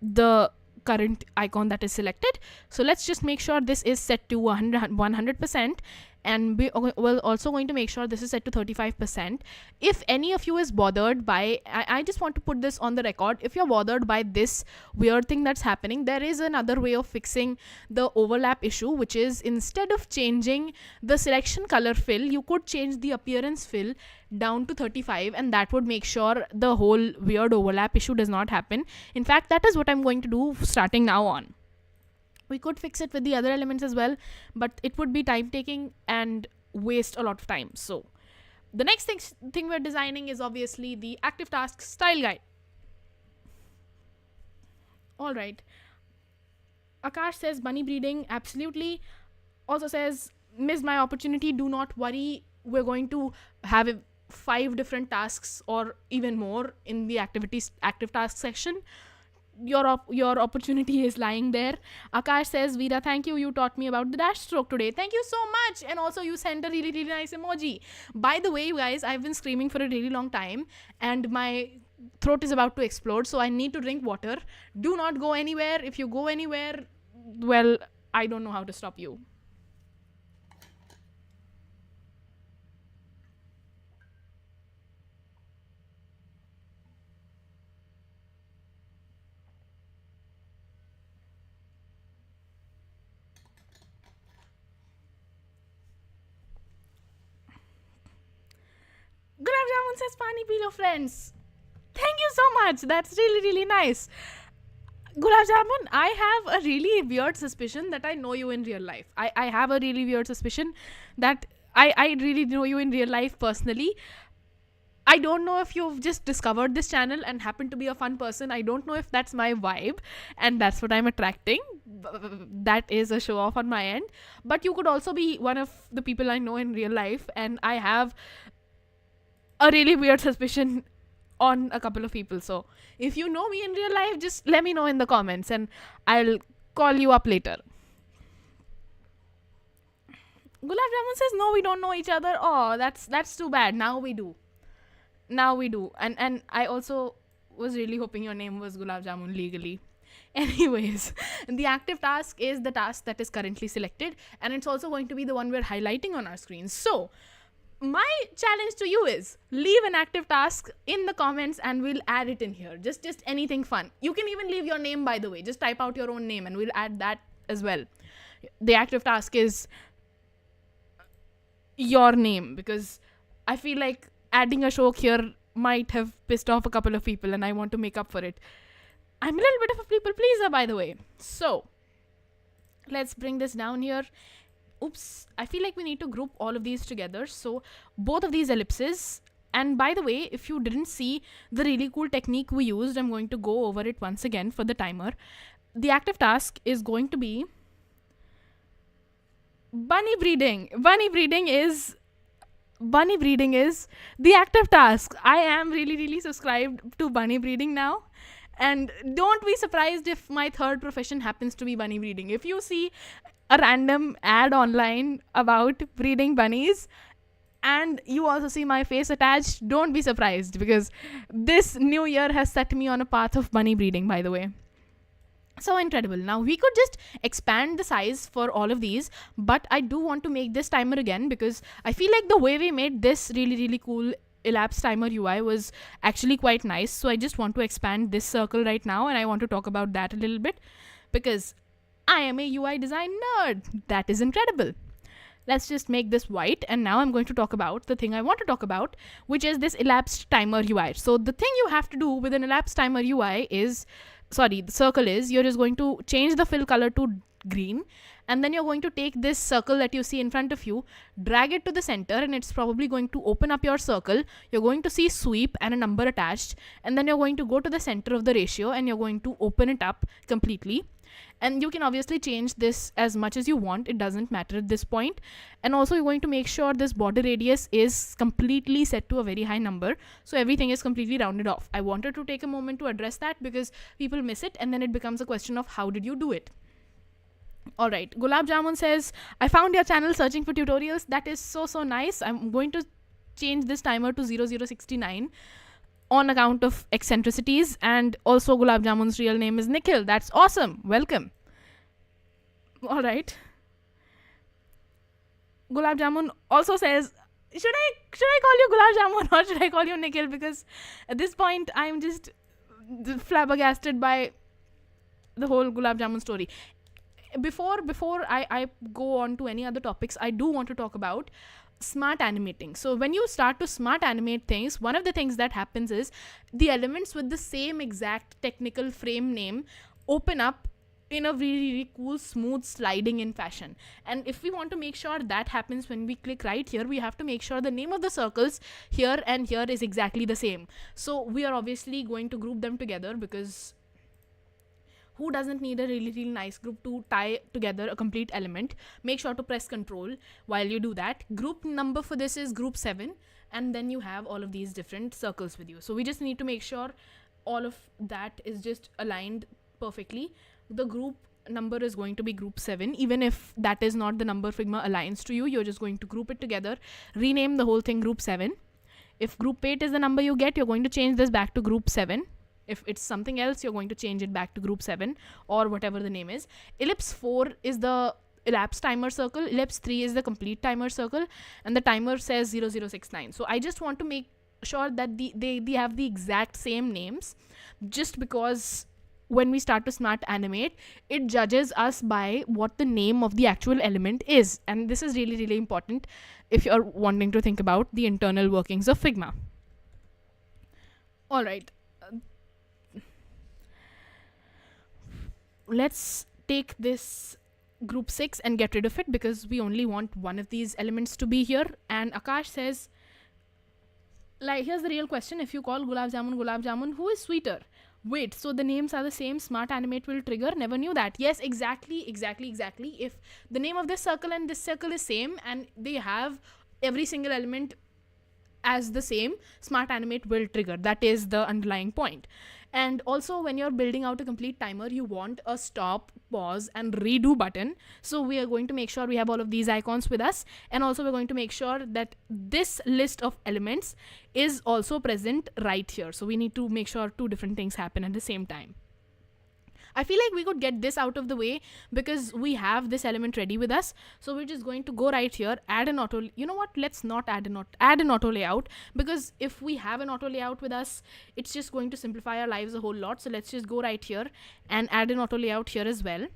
the current icon that is selected. So let's just make sure this is set to 100%. And we're also going to make sure this is set to 35%. If any of you is bothered by, I just want to put this on the record. If you're bothered by this weird thing that's happening, there is another way of fixing the overlap issue, which is instead of changing the selection color fill, you could change the appearance fill down to 35, and that would make sure the whole weird overlap issue does not happen. In fact, that is what I'm going to do starting now on. We could fix it with the other elements as well, but it would be time taking and waste a lot of time. So the next thing we're designing is obviously the active task style guide. All right. Akash says bunny breeding. Absolutely. Also says missed my opportunity. Do not worry. We're going to have 5 different tasks or even more in the active task section. your opportunity is lying there. Akash says, Veera, thank you. You taught me about the dash stroke today. Thank you so much. And also you sent a really, really nice emoji. By the way, you guys, I've been screaming for a really long time and my throat is about to explode. So I need to drink water. Do not go anywhere. If you go anywhere, well, I don't know how to stop you. Gulab Jamun says, Pani Pilo friends. Thank you so much. That's really, really nice. Gulab Jamun, I have a really weird suspicion that I know you in real life. I have a really weird suspicion that I really know you in real life personally. I don't know if you've just discovered this channel and happen to be a fun person. I don't know if that's my vibe and that's what I'm attracting. That is a show off on my end. But you could also be one of the people I know in real life, and I have a really weird suspicion on a couple of people. So if you know me in real life, just let me know in the comments and I'll call you up later. Gulab Jamun says, no, we don't know each other. Oh, that's too bad. Now we do. And I also was really hoping your name was Gulab Jamun legally. Anyways, the active task is the task that is currently selected, and it's also going to be the one we're highlighting on our screen. So my challenge to you is leave an active task in the comments and we'll add it in here. Just anything fun. You can even leave your name, by the way. Just type out your own name and we'll add that as well. The active task is your name, because I feel like adding a shock here might have pissed off a couple of people and I want to make up for it. I'm a little bit of a people pleaser, by the way. So let's bring this down here. Oops, I feel like we need to group all of these together. So both of these ellipses, and by the way, if you didn't see the really cool technique we used, I'm going to go over it once again for the timer. The active task is going to be bunny breeding. Bunny breeding is the active task. I am really, really subscribed to bunny breeding now. And don't be surprised if my third profession happens to be bunny breeding. If you see a random ad online about breeding bunnies and you also see my face attached, don't be surprised, because this new year has set me on a path of bunny breeding, by the way. So incredible. Now we could just expand the size for all of these, but I do want to make this timer again because I feel like the way we made this really, really cool elapsed timer UI was actually quite nice. So I just want to expand this circle right now, and I want to talk about that a little bit because I am a UI design nerd. That is incredible. Let's just make this white, and now I'm going to talk about the thing I want to talk about, which is this elapsed timer UI. So the thing you have to do with an elapsed timer UI is, the circle is, you're just going to change the fill color to green, and then you're going to take this circle that you see in front of you, drag it to the center, and it's probably going to open up your circle. You're going to see sweep and a number attached, and then you're going to go to the center of the ratio and you're going to open it up completely. And you can obviously change this as much as you want. It doesn't matter at this point. And also you're going to make sure this border radius is completely set to a very high number, so everything is completely rounded off. I wanted to take a moment to address that because people miss it, and then it becomes a question of how did you do it. Alright, Gulab Jamun says, I found your channel searching for tutorials. That is so nice. I'm going to change this timer to 0069 on account of eccentricities, and also Gulab Jamun's real name is Nikhil. That's awesome. Welcome. Alright. Gulab Jamun also says, should I call you Gulab Jamun or should I call you Nikhil? Because at this point I'm just flabbergasted by the whole Gulab Jamun story. Before I go on to any other topics, I do want to talk about smart animating. So when you start to smart animate things, one of the things that happens is the elements with the same exact technical frame name open up in a really, really cool, smooth sliding in fashion. And if we want to make sure that happens when we click right here, we have to make sure the name of the circles here and here is exactly the same. So we are obviously going to group them together, because who doesn't need a really, really nice group to tie together a complete element? Make sure to press Control while you do that. Group number for this is group 7, and then you have all of these different circles with you. So we just need to make sure all of that is just aligned perfectly, the group number is going to be group 7. Even if that is not the number Figma aligns to you, you're just going to group it together, rename the whole thing group 7. If group 8 is the number you get, you're going to change this back to group 7. If it's something else, you're going to change it back to group 7 or whatever the name is. Ellipse 4 is the elapsed timer circle, ellipse 3 is the complete timer circle, and the timer says 0069. So I just want to make sure that they have the exact same names, just because when we start to smart animate, it judges us by what the name of the actual element is. And this is really, really important if you're wanting to think about the internal workings of Figma. All right. Let's take this group 6 and get rid of it, because we only want one of these elements to be here. And Akash says, like, here's the real question. If you call Gulab Jamun, who is sweeter? Wait, so the names are the same, smart animate will trigger? Never knew that. Yes, exactly. If the name of this circle and this circle is same and they have every single element as the same, smart animate will trigger. That is the underlying point. And also, when you're building out a complete timer, you want a stop, pause, and redo button. So we are going to make sure we have all of these icons with us. And also, we're going to make sure that this list of elements is also present right here. So we need to make sure two different things happen at the same time. I feel like we could get this out of the way because we have this element ready with us. So we're just going to go right here, add an auto. You know what? Let's not add an auto layout, because if we have an auto layout with us, it's just going to simplify our lives a whole lot. So let's just go right here and add an auto layout here as well,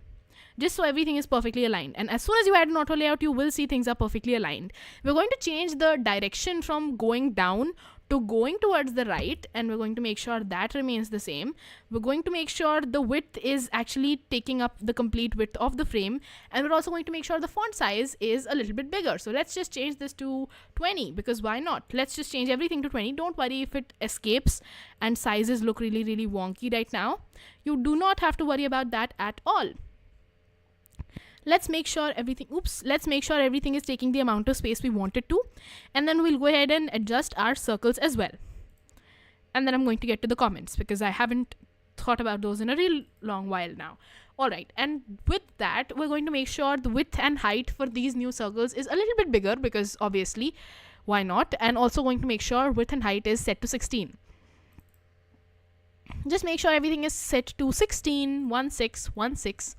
just so everything is perfectly aligned. And as soon as you add an auto layout, you will see things are perfectly aligned. We're going to change the direction from going down to going towards the right, and we're going to make sure that remains the same. We're going to make sure the width is actually taking up the complete width of the frame, and we're also going to make sure the font size is a little bit bigger. So let's just change this to 20, because why not? Let's just change everything to 20. Don't worry if it escapes and sizes look really, really wonky right now. You do not have to worry about that at all. Let's make sure everything is taking the amount of space we want it to. And then we'll go ahead and adjust our circles as well. And then I'm going to get to the comments, because I haven't thought about those in a real long while now. All right. And with that, we're going to make sure the width and height for these new circles is a little bit bigger, because obviously, why not? And also going to make sure width and height is set to 16. Just make sure everything is set to 16, 16, 16.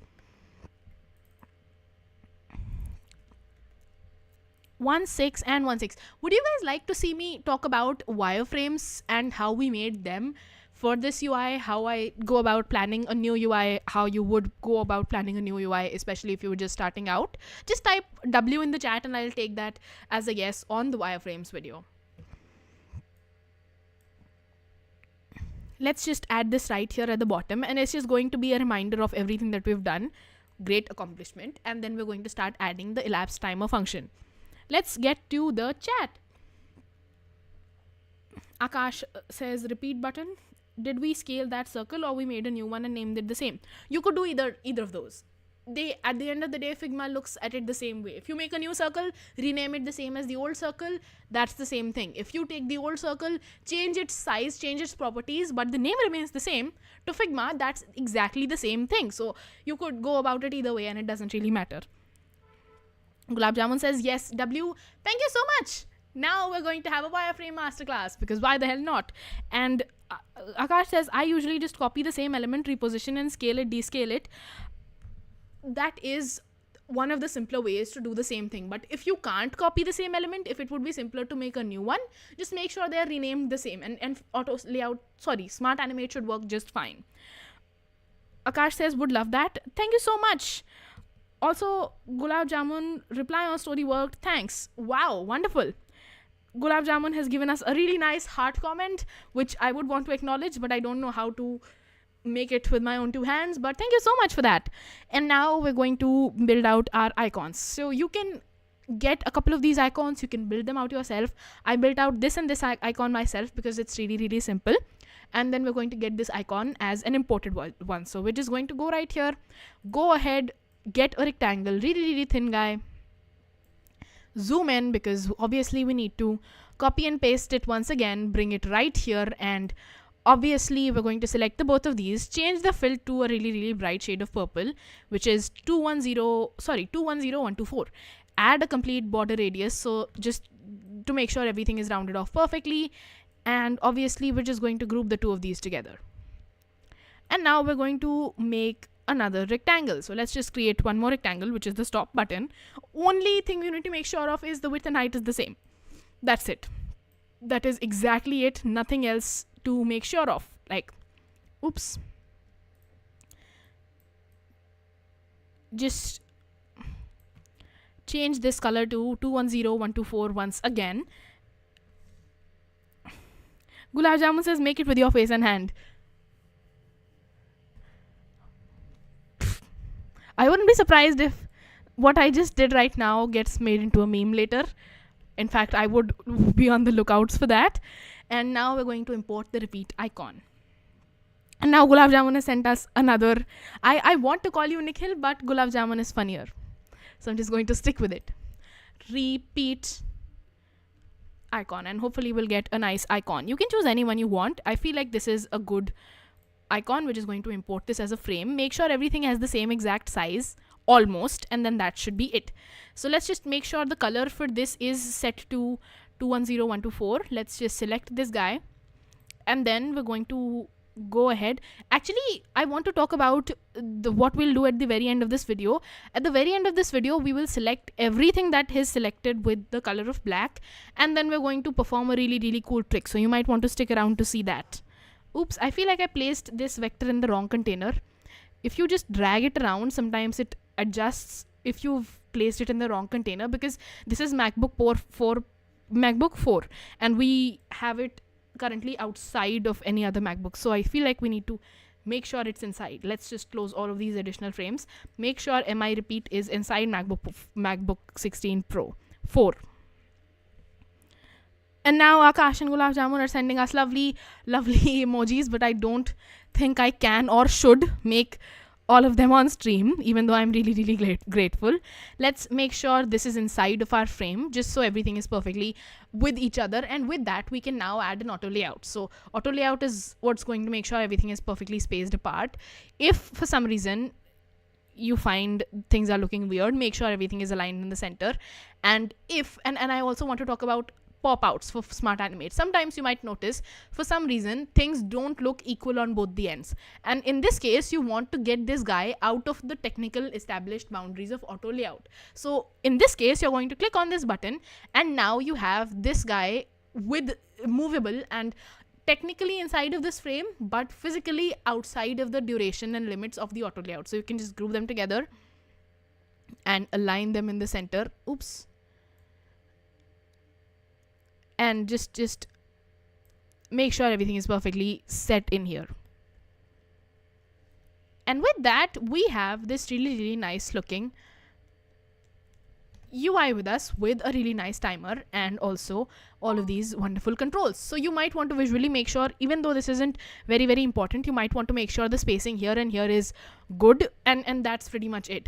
16 and 16. Would you guys like to see me talk about wireframes and how we made them for this UI, how I go about planning a new UI, how you would go about planning a new UI, especially if you were just starting out? Just type W in the chat and I'll take that as a yes on the wireframes video. Let's just add this right here at the bottom, and it's just going to be a reminder of everything that we've done. Great accomplishment. And then we're going to start adding the elapsed timer function. Let's get to the chat. Akash says repeat button. Did we scale that circle or we made a new one and named it the same? You could do either of those. At the end of the day, Figma looks at it the same way. If you make a new circle, rename it the same as the old circle, that's the same thing. If you take the old circle, change its size, change its properties, but the name remains the same, to Figma, that's exactly the same thing. So you could go about it either way and it doesn't really matter. Gulab Jamun says, yes, W, thank you so much. Now we're going to have a wireframe masterclass, because why the hell not? And Akash says, I usually just copy the same element, reposition and scale it, descale it. That is one of the simpler ways to do the same thing. But if you can't copy the same element, if it would be simpler to make a new one, just make sure they're renamed the same, and smart animate should work just fine. Akash says, would love that. Thank you so much. Also, Gulab Jamun, reply on story worked. Thanks. Wow, wonderful. Gulab Jamun has given us a really nice heart comment, which I would want to acknowledge, but I don't know how to make it with my own two hands. But thank you so much for that. And now we're going to build out our icons. So you can get a couple of these icons. You can build them out yourself. I built out this and this icon myself because it's really, really simple. And then we're going to get this icon as an imported one. So we're just going to go right here, go ahead, get a rectangle, really, really thin guy, zoom in, because obviously we need to copy and paste it once again, bring it right here, and Obviously, we're going to select the both of these, change the fill to a really bright shade of purple, which is 210124. Add a complete border radius, so just to make sure everything is rounded off perfectly. And obviously, we're just going to group the two of these together. And now we're going to make another rectangle. So let's just create one more rectangle, which is the stop button. Only thing we need to make sure of is the width and height is the same. That's it. That is exactly it. Nothing else to make sure of. Like, oops. Just change this color to 210124 once again. Gulab Jamun says, make it with your face and hand. I wouldn't be surprised if what I just did right now gets made into a meme later. In fact, I would be on the lookouts for that. And now we're going to import the repeat icon. And now Gulab Jamun has sent us another. I want to call you Nikhil, but Gulab Jamun is funnier. So I'm just going to stick with it. Repeat icon. And hopefully we'll get a nice icon. You can choose any one you want. I feel like this is a good icon, which is going to import this as a frame. Make sure everything has the same exact size, almost, and then that should be it. So let's just make sure the color for this is set to 210124. Let's just select this guy, and then we're going to go ahead. Actually, I want to talk about what we'll do at the very end of this video. At the very end of this video, we will select everything that is selected with the color of black, and then we're going to perform a really cool trick. So you might want to stick around to see that. Oops, I feel like I placed this vector in the wrong container. If you just drag it around, sometimes it adjusts if you've placed it in the wrong container, because this is MacBook 4 and we have it currently outside of any other MacBook. So I feel like we need to make sure it's inside. Let's just close all of these additional frames. Make sure MI repeat is inside MacBook 16 Pro 4. And now Akash and Gulab Jamun are sending us lovely emojis, but I don't think I can or should make all of them on stream, even though I'm really grateful. Let's make sure this is inside of our frame, just so everything is perfectly with each other. And with that, we can now add an auto layout. So auto layout is what's going to make sure everything is perfectly spaced apart. If for some reason you find things are looking weird, make sure everything is aligned in the center. And I also want to talk about pop-outs for smart animate. Sometimes you might notice for some reason things don't look equal on both the ends, and in this case you want to get this guy out of the technical established boundaries of auto layout. So in this case, you're going to click on this button, and now you have this guy with movable and technically inside of this frame, but physically outside of the duration and limits of the auto layout. So you can just group them together and align them in the center. Oops. And just make sure everything is perfectly set in here. And with that, we have this really nice looking UI with us, with a really nice timer and also all of these wonderful controls. So you might want to visually make sure, even though this isn't very important, you might want to make sure the spacing here and here is good, and that's pretty much it.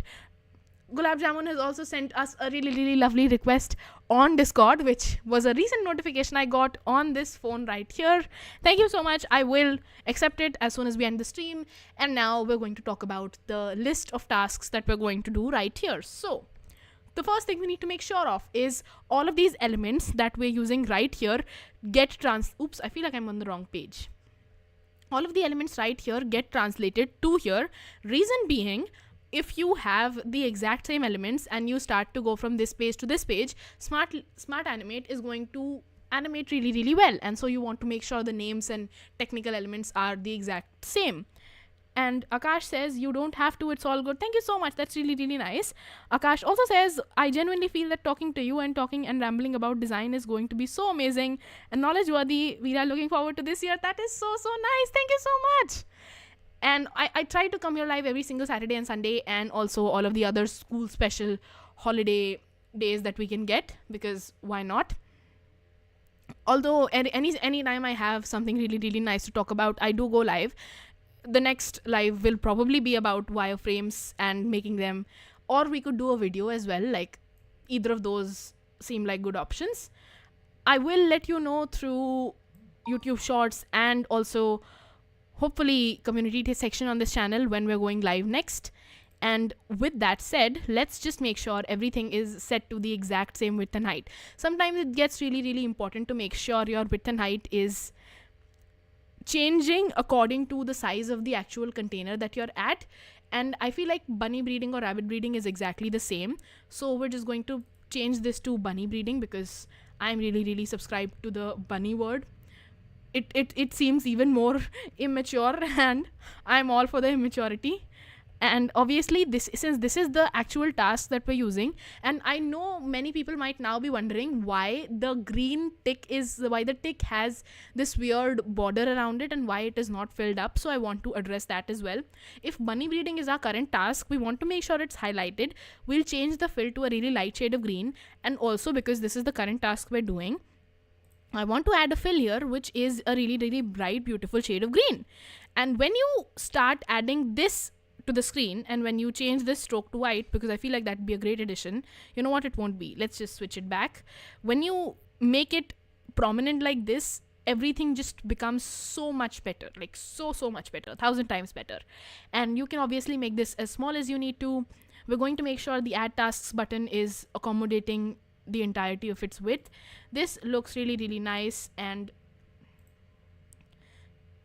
Gulab Jamun has also sent us a really lovely request on Discord, which was a recent notification I got on this phone right here. Thank you so much. I will accept it as soon as we end the stream. And now we're going to talk about the list of tasks that we're going to do right here. So the first thing we need to make sure of is all of these elements that we're using right here get oops, I feel like I'm on the wrong page. All of the elements right here get translated to here. Reason being, if you have the exact same elements and you start to go from this page to this page, Smart Animate is going to animate really well. And so you want to make sure the names and technical elements are the exact same. And Akash says, you don't have to, it's all good. Thank you so much. That's really nice. Akash also says, I genuinely feel that talking to you and talking and rambling about design is going to be so amazing and knowledge worthy. Veera, looking forward to this year. That is so nice. Thank you so much. And I try to come here live every single Saturday and Sunday, and also all of the other school special holiday days that we can get, because why not? Although any time I have something really nice to talk about, I do go live. The next live will probably be about wireframes and making them, or we could do a video as well. Like, either of those seem like good options. I will let you know through YouTube shorts, and also hopefully community section on this channel when we're going live next. And with that said, let's just make sure everything is set to the exact same width and height. Sometimes it gets really important to make sure your width and height is changing according to the size of the actual container that you're at. And I feel like bunny breeding or rabbit breeding is exactly the same. So we're just going to change this to bunny breeding because I'm really subscribed to the bunny word. It seems even more immature, and I'm all for the immaturity. And obviously since this is the actual task that we're using, and I know many people might now be wondering why the tick has this weird border around it and why it is not filled up. So I want to address that as well. If bunny breeding is our current task, we want to make sure it's highlighted. We'll change the fill to a really light shade of green. And also because this is the current task we're doing, I want to add a fill here, which is a really bright, beautiful shade of green. And when you start adding this to the screen, and when you change this stroke to white, because I feel like that'd be a great addition, you know what, it won't be. Let's just switch it back. When you make it prominent like this, everything just becomes so much better, like so much better, 1,000 times better. And you can obviously make this as small as you need to. We're going to make sure the add tasks button is accommodating the entirety of its width. This looks really nice. And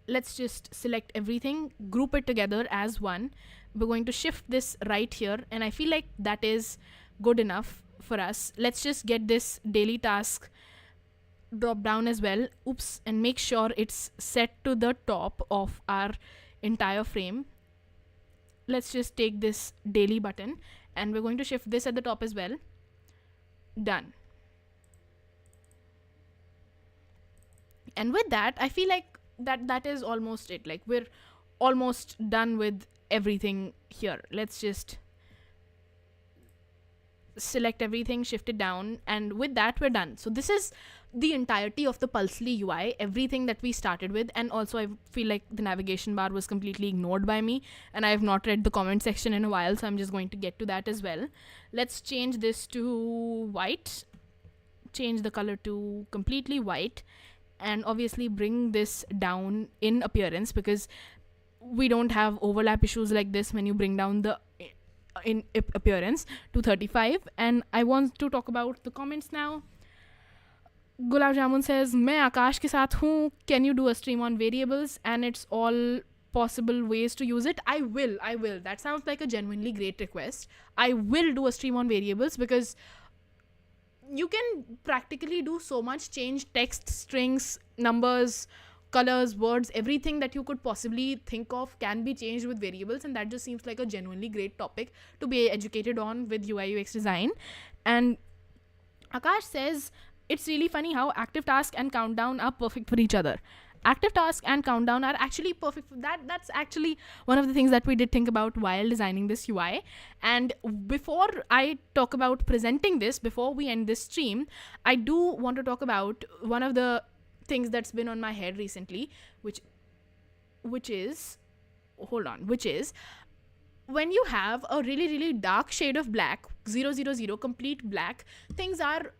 let's just select everything, group it together as one. We're going to shift this right here, and I feel like that is good enough for us. Let's just get this daily task drop down as well. Oops. And make sure it's set to the top of our entire frame. Let's just take this daily button, and we're going to shift this at the top as well. Done. And with that, I feel like that is almost it. Like we're almost done with everything here. Let's just select everything, shift it down, and with that we're done. So this is the entirety of the Pulsely UI, everything that we started with. And also I feel like the navigation bar was completely ignored by me, and I have not read the comment section in a while, so I'm just going to get to that as well. Let's change this to white, change the color to completely white, and obviously bring this down in appearance, because we don't have overlap issues like this when you bring down the in appearance to 35. And I want to talk about the comments now. Gulab Jamun says, मैं आकाश के साथ हूँ. Can you do a stream on variables? And it's all possible ways to use it. I will. That sounds like a genuinely great request. I will do a stream on variables, because you can practically do so much. Change text, strings, numbers, colors, words, everything that you could possibly think of can be changed with variables, and that just seems like a genuinely great topic to be educated on with UI UX design. And Akash says, it's really funny how active task and countdown are perfect for each other. Active task and countdown are actually perfect for that. That's actually one of the things that we did think about while designing this UI. And before I talk about presenting this, before we end this stream, I do want to talk about one of the things that's been on my head recently, which is when you have a really dark shade of black, 000 complete black, things are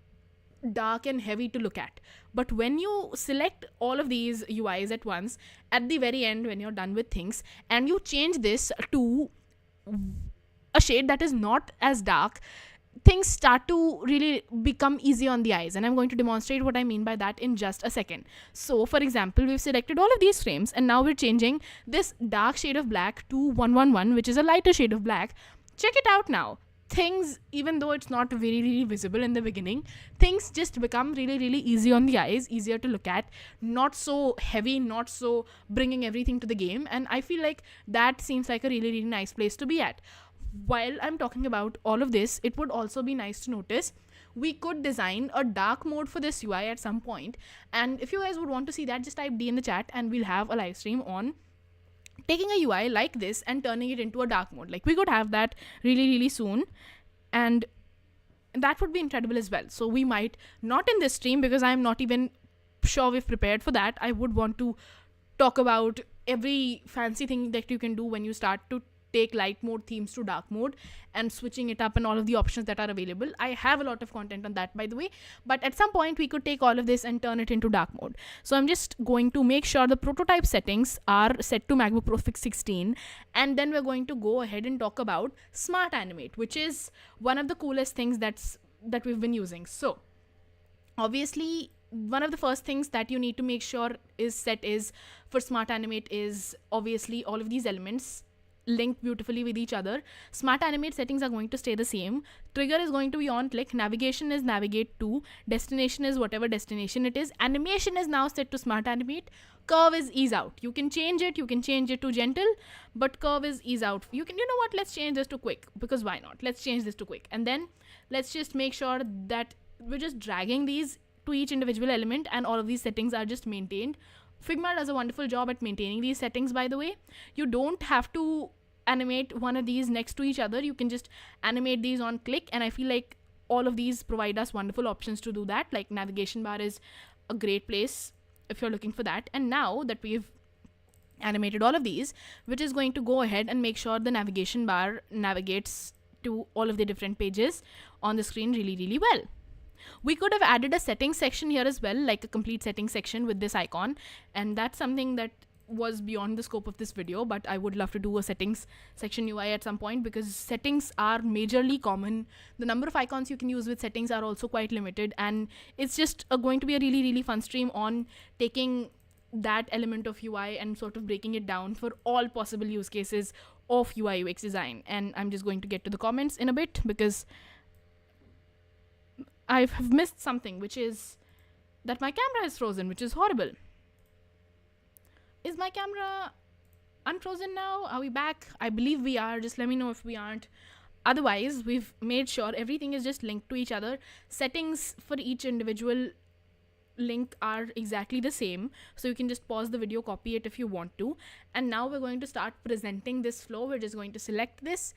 dark and heavy to look at. But when you select all of these UIs at once, at the very end when you're done with things, and you change this to a shade that is not as dark, things start to really become easy on the eyes. And I'm going to demonstrate what I mean by that in just a second. So for example, we've selected all of these frames, and now we're changing this dark shade of black to 111, which is a lighter shade of black. Check it out now. Things, even though it's not really visible in the beginning, things just become really easy on the eyes, easier to look at, not so heavy, not so bringing everything to the game. And I feel like that seems like a really nice place to be at. While I'm talking about all of this, it would also be nice to notice we could design a dark mode for this UI at some point. And if you guys would want to see that, just type D in the chat and we'll have a live stream on taking a UI like this and turning it into a dark mode. Like we could have that really soon, and that would be incredible as well. So we might, not in this stream because I'm not even sure we've prepared for that. I would want to talk about every fancy thing that you can do when you start to take light mode themes to dark mode and switching it up and all of the options that are available. I have a lot of content on that, by the way, but at some point we could take all of this and turn it into dark mode. So I'm just going to make sure the prototype settings are set to MacBook Pro 16, and then we're going to go ahead and talk about Smart Animate, which is one of the coolest things that we've been using. So obviously, one of the first things that you need to make sure is set is for Smart Animate is obviously all of these elements linked beautifully with each other. Smart Animate settings are going to stay the same. Trigger is going to be on click. Navigation is navigate to. Destination is whatever destination it is. Animation is now set to Smart Animate. Curve is ease out. You can change it. You can change it to gentle, but curve is ease out. You know what? Let's change this to quick, because why not? Let's change this to quick. And then let's just make sure that we're just dragging these to each individual element, and all of these settings are just maintained. Figma does a wonderful job at maintaining these settings, by the way. You don't have to animate one of these next to each other. You can just animate these on click, and I feel like all of these provide us wonderful options to do that. Like navigation bar is a great place if you're looking for that. And now that we've animated all of these, which is going to go ahead and make sure the navigation bar navigates to all of the different pages on the screen really, really well. We could have added a settings section here as well, like a complete settings section with this icon, and that's something that was beyond the scope of this video, but I would love to do a settings section UI at some point, because settings are majorly common. The number of icons you can use with settings are also quite limited, and it's just going to be a really, really fun stream on taking that element of UI and sort of breaking it down for all possible use cases of UI UX design. And I'm just going to get to the comments in a bit, because I've missed something, which is that my camera is frozen, which is horrible. Is my camera unfrozen now? Are we back? I believe we are. Just let me know if we aren't. Otherwise, we've made sure everything is just linked to each other. Settings for each individual link are exactly the same. So you can just pause the video, copy it if you want to. And now we're going to start presenting this flow. We're just going to select this,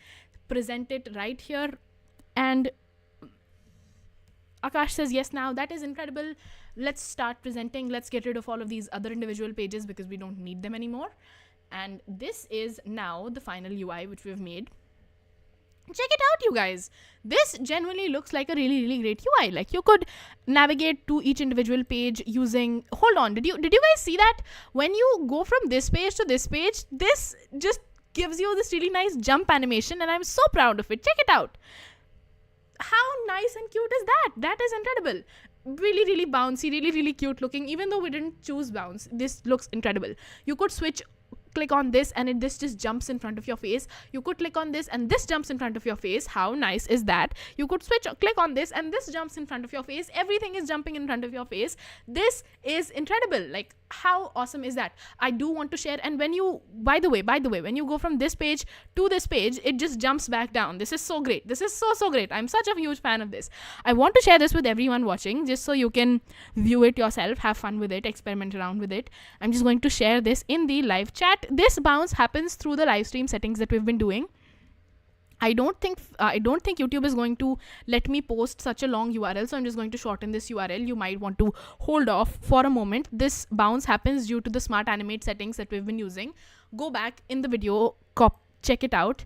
present it right here, and Akash says yes now. That is incredible. Let's start presenting. Let's get rid of all of these other individual pages because we don't need them anymore. And this is now the final UI which we've made. Check it out, you guys. This genuinely looks like a really, really great UI. Like, you could navigate to each individual page using, hold on, did you guys see that? When you go from this page to this page, this just gives you this really nice jump animation, and I'm so proud of it. Check it out. How nice and cute is that? That is incredible. Really, really bouncy, really, really cute looking. Even though we didn't choose bounce, this looks incredible. You could click on this and this just jumps in front of your face. You could click on this and this jumps in front of your face. How nice is that? You could click on this and this jumps in front of your face. Everything is jumping in front of your face. This is incredible. Like, how awesome is that? I do want to share. And when you, by the way, when you go from this page to this page, it just jumps back down. This is so great. This is so great. I'm such a huge fan of this. I want to share this with everyone watching, just so you can view it yourself, have fun with it, experiment around with it. I'm just going to share this in the live chat. This bounce happens through the live stream settings that we've been doing. I don't think YouTube is going to let me post such a long URL, so I'm just going to shorten this URL. You might want to hold off for a moment. This bounce happens due to the Smart Animate settings that we've been using. Go back in the video, check it out.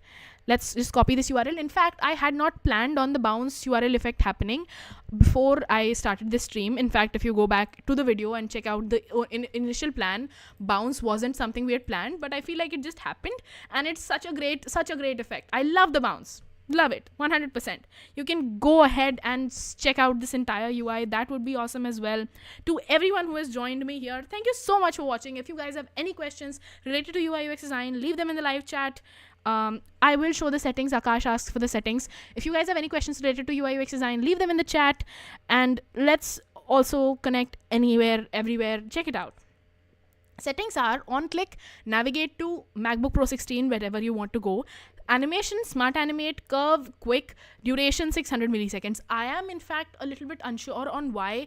Let's just copy this URL. In fact, I had not planned on the bounce URL effect happening before I started this stream. In fact, if you go back to the video and check out the initial plan, bounce wasn't something we had planned, but I feel like it just happened, and it's such a great effect. I love the bounce. Love it, 100%. You can go ahead and check out this entire UI. That would be awesome as well. To everyone who has joined me here, thank you so much for watching. If you guys have any questions related to UI UX design, leave them in the live chat. I will show the settings. Akash asks for the settings. If you guys have any questions related to UI UX design, leave them in the chat, and let's also connect anywhere, everywhere. Check it out. Settings are on click, navigate to MacBook Pro 16, wherever you want to go. Animation, Smart Animate, curve, quick, duration 600 milliseconds. I am in fact a little bit unsure on why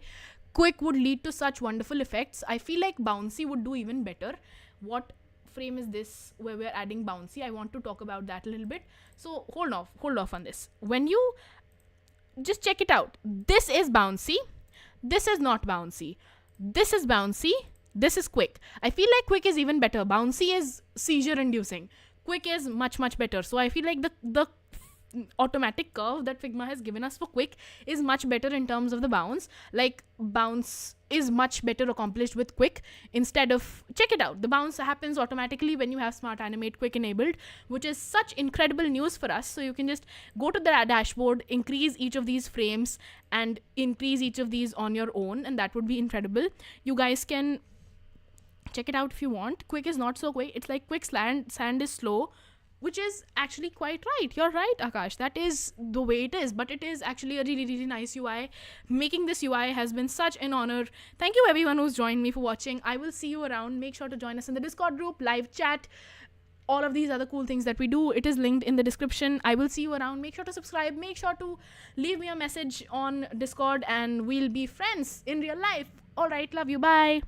quick would lead to such wonderful effects. I feel like bouncy would do even better. What frame is this where we're adding bouncy? I want to talk about that a little bit. So hold off on this. When you just check it out, this is bouncy, this is not bouncy, this is bouncy, this is quick. I feel like quick is even better. Bouncy is seizure inducing. Quick is much better. So I feel like the automatic curve that Figma has given us for quick is much better in terms of the bounce. Like, bounce is much better accomplished with quick instead of, check it out, the bounce happens automatically when you have smart animate quick enabled, which is such incredible news for us. So you can just go to the dashboard, increase each of these frames and increase each of these on your own, and that would be incredible. You guys can check it out if you want. Quick is not so quick. It's like quick sand is slow, which is actually quite right. You're right, Akash. That is the way it is. But it is actually a really nice UI. Making this UI has been such an honor. Thank you everyone who's joined me for watching. I will see you around. Make sure to join us in the Discord group, live chat, all of these other cool things that we do. It is linked in the description. I will see you around. Make sure to subscribe. Make sure to leave me a message on Discord, and we'll be friends in real life. All right. Love you. Bye.